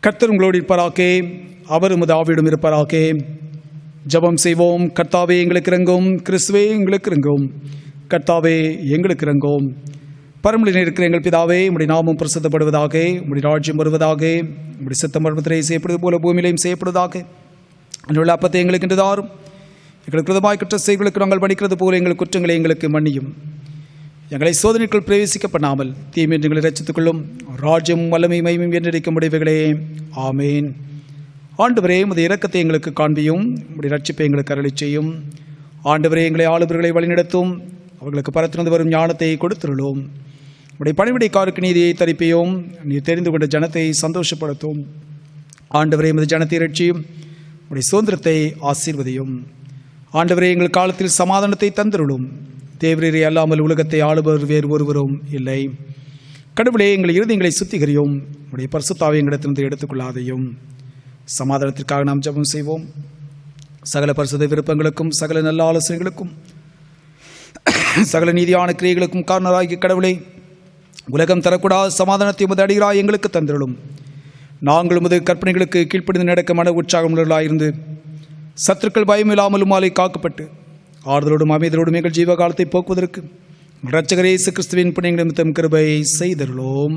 கர்த்தர் உங்களோடு இருப்பாராக, அவர் உமது ஆவியிடம் இருப்பாராக. ஜெபம் செய்வோம். கர்த்தாவே எங்களுக்கு இறங்கும், கிறிஸ்துவே எங்களுக்கு இறங்கும், கர்த்தாவே எங்களுக்கு இறங்கும். பரமளில் இருக்கிற எங்கள் பிதாவே, உம்முடைய நாமம் பிரசித்தப்படுவதாக, உம்முடைய ராஜ்யம் வருவதாக, உம்முடைய சித்தம் பரமத்திலே செய்யப்படுவது போல பூமியிலையும் செய்யப்படுவதாக. அன்றுள்ள அப்பத்தை எங்களுக்கு இன்று தாரும். எங்களுக்கு விதமாய் குற்ற செய்களுக்கு நாங்கள் மன்னிக்கிறது போல எங்கள் குற்றங்களை எங்களுக்கு மன்னியும். எங்களை சோதனைக்குள் பிரவேசிக்க பண்ணாமல் தீமையை எங்களை ரட்சித்துக் கொள்ளும். ராஜ்யம் வல்லமை மகிமையும் என்றிருக்கும் முடிவுகளே. ஆமேன். ஆண்டவரே, உமது இரக்கத்தை எங்களுக்கு காண்பியும், உம்முடைய ரட்சிப்பை எங்களுக்கு அருளி செய்யும். ஆண்டவரே, எங்களை ஆளுபவர்களை வழிநடத்தும், அவர்களுக்கு பரத்திலிருந்து வரும் ஞானத்தை கொடுத்துள்ளோம். உடைய பணிவிடைக்காருக்கு நீதியை தரிப்பையும், நீ தெரிந்து கொண்ட ஜனத்தை சந்தோஷப்படுத்தும். ஆண்டவரே, எமது ஜனத்தை ரட்சியும், உடைய சுதந்திரத்தை ஆசீர்வதியும். ஆண்டவரே, எங்கள் காலத்தில் சமாதானத்தை தந்தருளும். தேவரீரை அல்லாமல் உலகத்தை ஆளுபவர் வேறு ஒருவரும் இல்லை. கடவுளே, எங்கள் இருதயங்களை சுத்திகரியும், உடைய பரிசுத்தாவை எங்களிடத்திலிருந்து எடுத்துக்கொள்ளாதையும். சமாதானத்திற்காக நாம் ஜெபம் செய்வோம். சகல பரிசுத்த விருப்பங்களுக்கும், சகல நல்ல ஆலோசனைகளுக்கும், சகல நீதியான கிரியைகளுக்கும் காரணராகிய கடவுளே, உலகம் தரக்கூடாத சமாதானத்தை உமது அடிகளாய் எங்களுக்கு தந்திருளும். நாங்கள் உமது கற்பனைகளுக்கு கீழ்ப்படிந்து நடக்க மன உற்சாகமுள்ளவர்களாயிருந்து சத்துருக்கள் பயமில்லாமலும் மாலை காக்கப்பட்டு ஆறுதலோடும் அமைதலோடும் எங்கள் ஜீவகாலத்தை போக்குவதற்கு இரட்சகர் இயேசு கிறிஸ்துவின் புண்ணிய நிமித்தம் கிருபை செய்தருளோம்.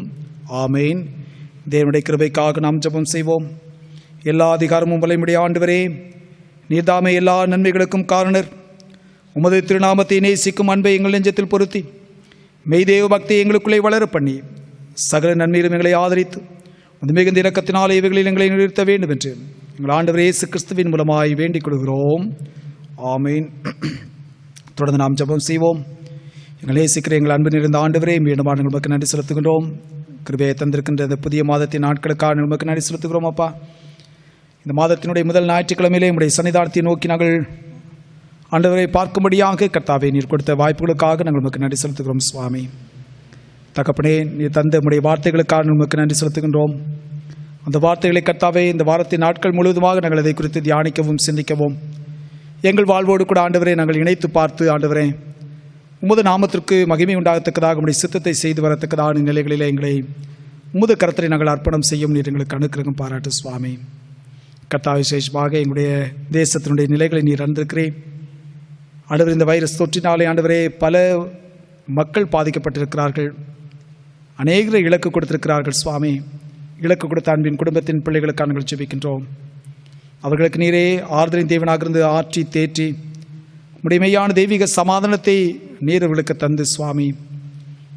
ஆமேன். தேவனுடைய கிருபைக்காக நாம் ஜெபம் செய்வோம். எல்லா அதிகாரமும் வல்லமையுடைய ஆண்டவரே, நீர்தாமே எல்லா நன்மைகளுக்கும் காரணர். உமது திருநாமத்தை நேசிக்கும் அன்பை எங்கள் நெஞ்சத்தில் பொருத்தி மெய்தேவ பக்தியை எங்களுக்குள்ளே வளர பண்ணி சகல நன்மையிலும் எங்களை ஆதரித்து உமது மிகுந்த இரக்கத்தினாலே இவைகளில் எங்களை நிறுத்த வேண்டும் என்று எங்கள் ஆண்டவர் இயேசு கிறிஸ்துவின் மூலமாய் வேண்டிக் கொள்கிறோம். ஆமீன். தொடர்ந்து நாம் ஜெபம் செய்வோம். எங்கள் நேசிக்கிற எங்கள் அன்பு நிறைந்த ஆண்டவரே, மீண்டும் உங்களுக்கு நன்றி செலுத்துகின்றோம். கிருபையை தந்திருக்கின்ற இந்த புதிய மாதத்தின் நாட்களுக்காக நமக்கு நன்றி செலுத்துகிறோம். அப்பா, இந்த மாதத்தினுடைய முதல் ஞாயிற்றுக்கிழமையிலே உடைய சன்னிதானத்தை நோக்கி நாங்கள் ஆண்டவரை பார்க்கும்படியாக கர்த்தாவே நீர் கொடுத்த வாய்ப்புகளுக்காக நாங்கள் நமக்கு நன்றி செலுத்துகிறோம். சுவாமி தகப்பனே, நீர் தந்த உடைய வார்த்தைகளுக்காக நமக்கு நன்றி செலுத்துகின்றோம். அந்த வார்த்தைகளை கர்த்தாவே இந்த வாரத்தின் நாட்கள் முழுவதுமாக நாங்கள் அதை குறித்து தியானிக்கவும் சிந்திக்கவும் எங்கள் வாழ்வோடு கூட ஆண்டவரை நாங்கள் இணைத்து பார்த்து ஆண்டவரே உமது நாமத்திற்கு மகிமை உண்டாகத்தக்கதாக உடைய சித்தத்தை செய்து வரத்தக்கதான நிலைகளிலே எங்களை உமது கரத்திலே நாங்கள் அர்ப்பணம் செய்யும் நீர் எங்களுக்கு அனுக்கிரகம் பாராட்டு. சுவாமி கர்த்தாவே, விசேஷமாக எங்களுடைய தேசத்தினுடைய நிலைகளை நீர் அறிந்திருக்கிறேன். ஆண்டவர், இந்த வைரஸ் தொற்றினாலே ஆண்டவரே பல மக்கள் பாதிக்கப்பட்டிருக்கிறார்கள். அநேகரை இலக்கு கொடுத்திருக்கிறார்கள். சுவாமி, இலக்கு கொடுத்த அன்பின் குடும்பத்தின் பிள்ளைகளுக்காக நாங்கள் ஜெபிக்கின்றோம். அவர்களுக்கு நீரே ஆறுதலின் தேவனாக இருந்து ஆற்றி தேற்றி முடிமையான தெய்வீக சமாதானத்தை நீர் அவர்களுக்கு தந்து சுவாமி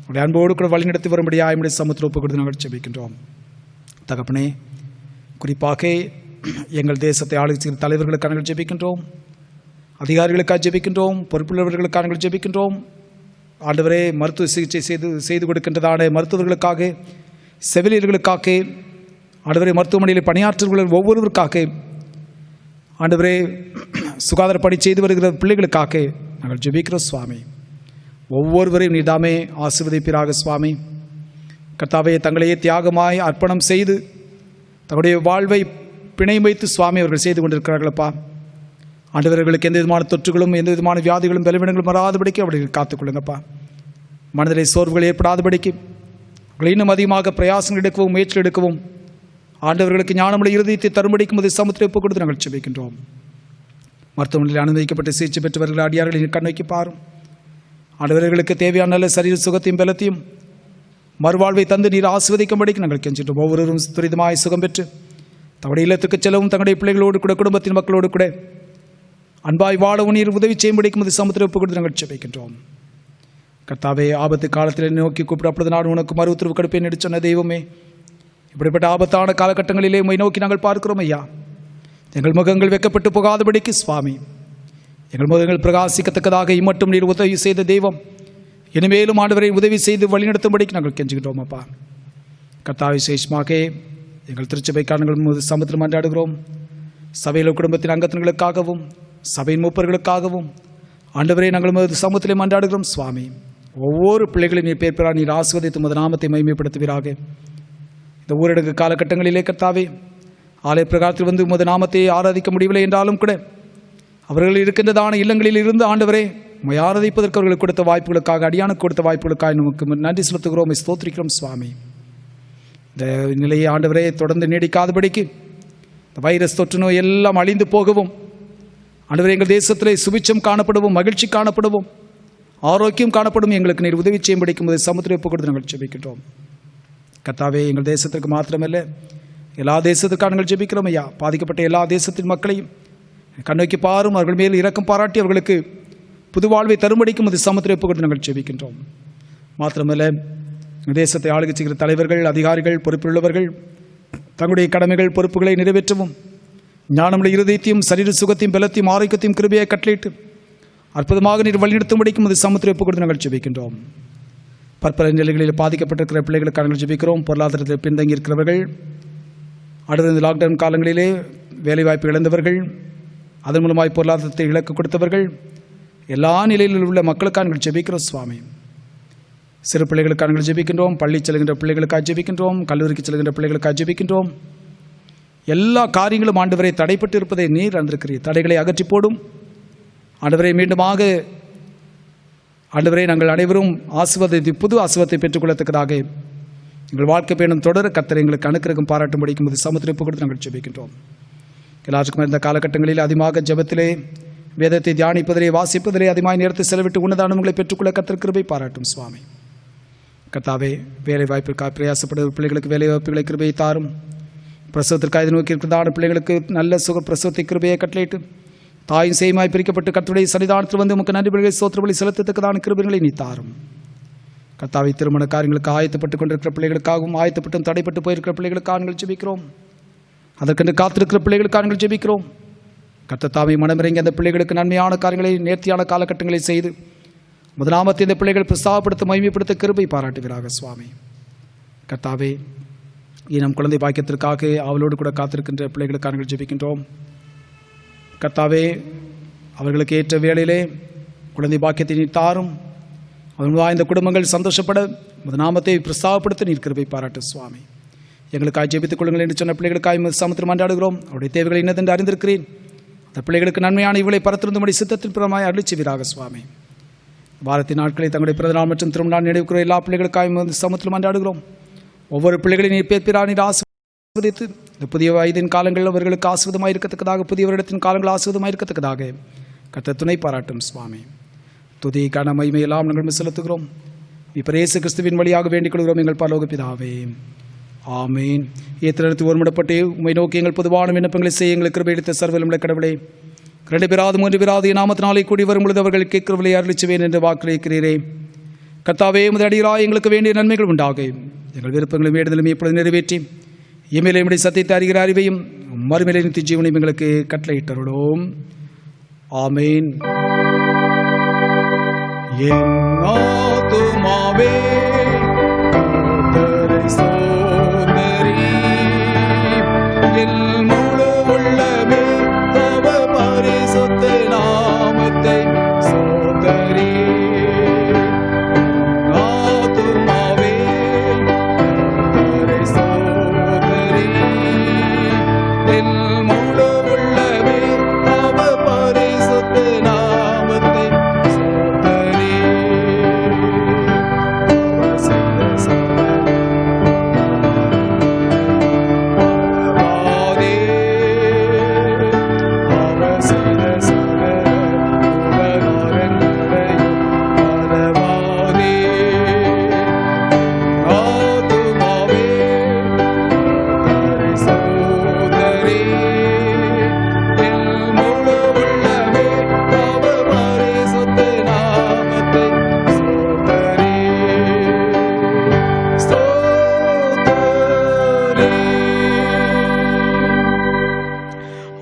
உடைய அன்போடு கூட வழிநடத்தி வரும்படியாக நம்முடைய சமுத்திர ஒப்பு கொடுத்து நாங்கள் ஜெபிக்கின்றோம். தகப்பனே, குறிப்பாக எங்கள் தேசத்தை ஆளுகிற தலைவர்களுக்காக நாங்கள் ஜெபிக்கின்றோம். அதிகாரிகளுக்காக ஜெபிக்கின்றோம். பொறுப்புள்ளவர்களுக்காக நாங்கள் ஜெபிக்கின்றோம். ஆண்டவரே, மருத்துவ சிகிச்சை செய்து கொடுக்கின்றதான மருத்துவர்களுக்காக, செவிலியர்களுக்காக, ஆண்டவரே மருத்துவமனையில் பணியாற்றுவர்கள் ஒவ்வொருவருக்காக, ஆண்டவரே சுகாதார பணி செய்து வருகிற பிள்ளைகளுக்காக நாங்கள் ஜெபிக்கிறோம். சுவாமி, ஒவ்வொருவரையும் நீதாமே ஆசீர்வதிப்பீராக. சுவாமி கர்த்தாவே, தங்களையே தியாகமாய் அர்ப்பணம் செய்து தங்களுடைய வாழ்வை பிணை வைத்து சுவாமி அவர்கள் செய்து கொண்டிருக்கிறார்களப்பா. ஆண்டவர்களுக்கு எந்த விதமான தொற்றுகளும் எந்த விதமான வியாதிகளும் பலவீனங்களும் வராதபடிக்கு அவர்கள் காத்துக்கொள்ளுங்கப்பா. மனதிலே சோர்வுகள் ஏற்படாதபடிக்கு அவர்கள் இன்னும் அதிகமாக பிரயாசங்கள் எடுக்கவும் முயற்சி எடுக்கவும் ஆண்டவர்களுக்கு ஞானமுடைய இருதயத்தை தரும்படிக்கும் அதை சமுத்திர ஒப்பு கொடுத்து நாங்கள் ஜெபிக்கின்றோம். மருத்துவமனையில் அனுமதிக்கப்பட்டு சிகிச்சை பெற்று வருகிற அடியார்களை கண் வைக்கி பாரும். ஆண்டவர்களுக்கு தேவையான நல்ல சரீர சுகத்தையும் பலத்தையும் மறுவாழ்வை தந்து நீர் ஆசீர்வதிக்கும்படிக்கு நாங்கள் கெஞ்சின்றோம். ஒவ்வொருவரும் துரிதமாய் சுகம் பெற்று தங்களுடைய இல்லத்துக்கு செல்லவும் தங்களுடைய பிள்ளைகளோடு கூட குடும்பத்தின் மக்களோடு கூட அன்பாய் வாழவும் நீர் உதவி செய்யும்படிக்கும் அது சமுத்திர ஒப்பு கொடுத்து நாங்கள் ஜெபிக்கின்றோம். கர்த்தாவே, ஆபத்து காலத்தில் நோக்கி கூப்பிடப்படுது நான் உனக்கு மறு உத்தரவு கொடுப்பேன் என்று சொன்ன தெய்வமே, இப்படிப்பட்ட ஆபத்தான காலகட்டங்களிலே உம்மை நோக்கி நாங்கள் பார்க்கிறோம். ஐயா, எங்கள் முகங்கள் வெக்கப்பட்டு போகாதபடிக்கு சுவாமி எங்கள் முகங்கள் பிரகாசிக்கத்தக்கதாக இம்மட்டும் நீர் உதவி செய்த தெய்வம் இனிமேலும் ஆண்டவரை உதவி செய்து வழிநடத்தும்படிக்கு நாங்கள் கெஞ்சுகின்றோம். அப்பா கர்த்தாவே, விசேஷமாக எங்கள் திருச்சபைக்காக நாங்கள் சமுத்திரம் மன்றாடுகிறோம். சபையில் குடும்பத்தின் அங்கத்தினர்களுக்காகவும் சபையின் மூப்பர்களுக்காகவும் ஆண்டவரே நாங்கள் சமூகத்திலே மன்றாடுகிறோம். சுவாமி, ஒவ்வொரு பிள்ளைகளையும் நீர் பேர் நீர் ஆசீர்வதித்து உமது நாமத்தை மகிமைப்படுத்துவீராக. இந்த ஊரடங்கு காலகட்டங்களிலே கர்த்தாவே, ஆலய பிரகாரத்தில் வந்து உமது நாமத்தை ஆராதிக்க முடியவில்லை என்றாலும் கூட அவர்கள் இருக்கின்றதான இல்லங்களில் இருந்து ஆண்டவரே உம்மை ஆராதிப்பதற்கு அவர்களுக்கு கொடுத்த வாய்ப்புகளுக்காக, அடியானுக்கு கொடுத்த வாய்ப்புகளுக்காக நமக்கு நன்றி செலுத்துகிறோம், ஸ்தோத்திரிக்கிறோம். சுவாமி, இந்த நிலையை ஆண்டவரே தொடர்ந்து நீடிக்காதபடிக்கு இந்த வைரஸ் தொற்று நோய் எல்லாம் அழிந்து போகவும் ஆண்டவரே எங்கள் தேசத்திலே சுபிட்சம் காணப்படவும், மகிழ்ச்சி காணப்படவும், ஆரோக்கியம் காணப்படும் எங்களுக்கு நீர் உதவி செய்யும்படிக்கும் போது சமுத்திர ஒப்பு கொடுத்து நாங்கள் ஜெபிக்கின்றோம். கர்த்தாவே, எங்கள் தேசத்திற்கு மாத்திரமல்ல எல்லா தேசத்திற்காக நாங்கள் ஜெபிக்கிறோம். ஐயா, பாதிக்கப்பட்ட எல்லா தேசத்தின் மக்களையும் கண்ணோக்கி பாரும், அவர்கள் மேல் இரக்கம் பாராட்டி அவர்களுக்கு புது வாழ்வை தரும்படிக்கும் அது சமுத்திர ஒப்பு கொடுத்து நாங்கள் ஜெபிக்கின்றோம். மாத்திரமல்ல, தேசத்தை ஆளுகை செய்கிற தலைவர்கள், அதிகாரிகள், பொறுப்புள்ளவர்கள் தங்களுடைய கடமைகள், பொறுப்புகளை நிறைவேற்றவும் ஞானமுடைய இருதயத்தையும் சரீர சுகத்தையும் பலத்தையும் ஆரோக்கியத்தையும் கிருபையை கட்டளையிட்டு அற்புதமாக நீர் வழிநடத்தும்படிக்கும் அது சமுத்திர ஒப்புக் கொடுத்து நாங்கள் ஜெபிக்கின்றோம். பற்பல நிலைகளில் பாதிக்கப்பட்டிருக்கிற பிள்ளைகளுக்கு நாங்கள் ஜெபிக்கிறோம். பொருளாதாரத்தில் பின்தங்கி இருக்கிறவர்கள், அடுத்த இந்த லாக்டவுன் காலங்களிலே வேலைவாய்ப்பு இழந்தவர்கள், அதன் மூலமாய் பொருளாதாரத்தை இழக்க கொடுத்தவர்கள், எல்லா நிலையிலும் உள்ள மக்களுக்காக நாங்கள் ஜெபிக்கிறோம் சுவாமி. சிறு பிள்ளைகளுக்காக நாங்கள் ஜெபிக்கின்றோம். பள்ளி செல்கின்ற பிள்ளைகளுக்காக ஜெபிக்கின்றோம். கல்லூரிக்கு செல்கின்ற பிள்ளைகளுக்காக ஜெபிக்கின்றோம். எல்லா காரியங்களும் ஆண்டவரை தடைப்பட்டு இருப்பதை நீர் அறிந்திருக்கிறீர். தடைகளை அகற்றி போடும் ஆண்டவரை. மீண்டுமாக ஆண்டவரை நாங்கள் அனைவரும் ஆசீர்வாதத்தை, புது ஆசீர்வாதத்தை பெற்றுக்கொள்ளத்தக்கதாக எங்கள் வாழ்க்கை பயணம் தொடர கர்த்தர் எங்களுக்கு அனுக்கிரகம் பாராட்டும் படிக்கும் போது சமுத்திரப்பு கொடுத்து நாங்கள் ஜெபிக்கின்றோம். எல்லாருக்கும் இருந்த காலகட்டங்களில் அதிகமாக ஜெபத்திலே, வேதத்தை தியானிப்பதிலே, வாசிப்பதிலே அதிகமாக நேரத்தை செலவிட்டு உன்னதானங்களை பெற்றுக்கொள்ள கர்த்தர் கிருபை பாராட்டும் சுவாமி. கர்த்தாவே, வேலை வாய்ப்பிற்காக பிரயாசப்படுகிற பிள்ளைகளுக்கு வேலை வாய்ப்புகளை கிருபையை தாரும். பிரசவத்திற்காக நோக்கி இருக்கிறதான பிள்ளைகளுக்கு நல்ல சுக பிரசவத்தை கிருபையை கட்டளையிட்டு தாயும் சேயமாய் பிரிக்கப்பட்டு கர்த்தருடைய சன்னிதானத்தில் வந்து உமக்கு நன்றி பலிகளை ஸ்தோத்திர பலி செலுத்தத்தக்கதான கிருபைகளை நீ தாரும். கர்த்தாவை, திருமண காரியங்களுக்கு ஆயத்தப்பட்டு கொண்டிருக்கிற பிள்ளைகளுக்காகவும் ஆயத்தப்பட்டும் தடைப்பட்டு போயிருக்கிற பிள்ளைகளுக்காக நாங்கள் ஜெபிக்கிறோம். அதற்கென்று காத்திருக்கிற பிள்ளைகளுக்காக நாங்கள் ஜெபிக்கிறோம். கர்த்தர் தாமே மனமிறங்கி அந்த பிள்ளைகளுக்கு நன்மையான காரியங்களை நேர்த்தியான காலகட்டங்களை செய்து முதலாமத்தை இந்த பிள்ளைகள் பிரஸ்தாபப்படுத்த மகிமைப்படுத்த கிருபை பாராட்டுகிறார்கள் சுவாமி. கர்த்தாவே, நம் குழந்தை பாக்கியத்திற்காக அவளோடு கூட காத்திருக்கின்ற பிள்ளைகளுக்காக நாங்கள் ஜெபிக்கின்றோம். கர்த்தாவே, அவர்களுக்கு ஏற்ற வேளையிலே குழந்தை பாக்கியத்தை நீர் தாரும். அவர்கள் இந்த குடும்பங்கள் சந்தோஷப்பட முதலாமத்தை பிரஸ்தாபப்படுத்த நீர் கிருபை பாராட்டு சுவாமி. எங்களுக்காக ஜெபித்துக் கொள்ளுங்கள் என்று சொன்ன பிள்ளைகளுக்காக சமுத்திரம் மன்றாடுகிறோம். அவருடைய தேவைகளை என்னதென்று அறிந்திருக்கிறேன். அந்த பிள்ளைகளுக்கு நன்மையான இவளை பரத்திருந்தபடி சித்தத்தின் புறமாய் அருளிச்சுவீராக சுவாமி. வாரத்தின் நாட்களை தங்களுடைய பிறந்தநாள் மற்றும் திருமண நினைவுக்கிற எல்லா பிள்ளைகளுக்காக சமுத்திரம் மன்றாடுகிறோம். ஒவ்வொரு பிள்ளைகளையும் நீர் பேர்பிரா நீர் ஆசீர்வதித்து இந்த புதிய வயதின் காலங்கள் அவர்களுக்கு ஆசீர்வாதமாக இருக்கத்தக்கதாக, புதிய வருடத்தின் காலங்கள் ஆசீர்வாதமாக இருக்கத்தக்கதாக கர்த்தர் துணை பாராட்டும் சுவாமி. துதி கன மகிமை எல்லாம் நாங்கள் செலுத்துகிறோம். இப்போ இயேசு கிறிஸ்துவின் வழியாக வேண்டிக் கொள்கிறோம் எங்கள் பரலோக பிதாவே, ஆமீன். ஏத்திரத்து ஒருமுடப்பட்டு உம்மை நோக்கி எங்கள் பொதுவான விண்ணப்பங்களை செய்ய எங்களுக்கு கிருபை எடுத்த சர்வவல்லமையுள்ள கடவுளே, 2 பேராது 3 பேராது என் நாமத்தினாலே கூடி வரும் பொழுது அவர்கள் கேட்கிறவர்களை அருளிச்சுவேன் என்று வாக்களிக்கிறீரே. கர்த்தாவே, உமது அடியாராய் எங்களுக்கு வேண்டிய நன்மைகள் உண்டாக எங்கள் விருப்பங்களும் வேண்டுதலும் எப்பொழுது நிறைவேற்றி இம்மையிலே உம்முடைய சத்தியத்தை அறிகிற அறிவையும் மறுமையிலே நித்திய ஜீவனையும் எங்களுக்கு கட்டளையிட்டருளோம். ஆமீன். என் ஆத்துமாவே கர்த்தரை ஸ்தோத்திரி, என் முழு உள்ளமே அவர் பரிசுத்த நாமத்தை ஸ்தோத்திரி. ஆத்துமாவே கர்த்தரை ஸ்தோத்திரி, என் முழு உள்ளமே அவர் பரிசுத்த நாமத்தை ஸ்தோத்திரி.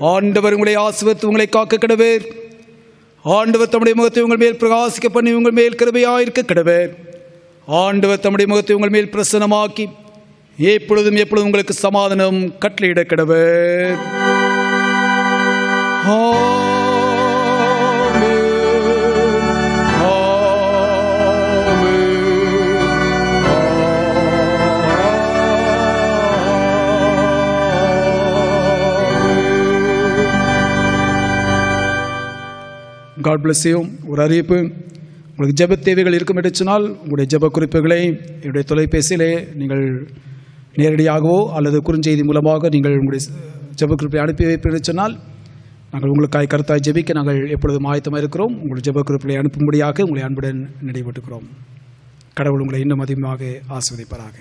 ஆண்டவர் உங்களை ஆசீர்வதித்து உங்களை காக்க கடவர். ஆண்டவர் தம்முடைய முகத்தை உங்கள் மேல் பிரகாசிக்க பண்ணி உங்கள் மேல் கிருபையாயிருக்க கடவர். ஆண்டவர் தம்முடைய முகத்தை உங்கள் மேல் பிரசன்னமாக்கி எப்பொழுதும் உங்களுக்கு சமாதானம் கட்டளையிட கடவர். God bless you. ஒரு அறிவிப்பு, உங்களுக்கு ஜெப தேவைகள் இருக்கும் என்று சொன்னால் உங்களுடைய ஜெப குறிப்புகளை என்னுடைய தொலைபேசியிலே நீங்கள் நேரடியாகவோ அல்லது குறுஞ்செய்தி மூலமாக நீங்கள் உங்களுடைய ஜெப குறிப்பை அனுப்பி வைப்பீர்கள் சொன்னால் நாங்கள் உங்களுக்காக கருத்தாய் ஜெபிக்க நாங்கள் எப்பொழுதும் ஆயத்தமாக இருக்கிறோம். உங்களுடைய ஜெப குறிப்புகளை அனுப்பும்படியாக உங்களை அன்புடன் நினைவூட்டுகிறோம். கடவுள் உங்களை இன்னும் அதிகமாக ஆசீர்வதிப்பாராக.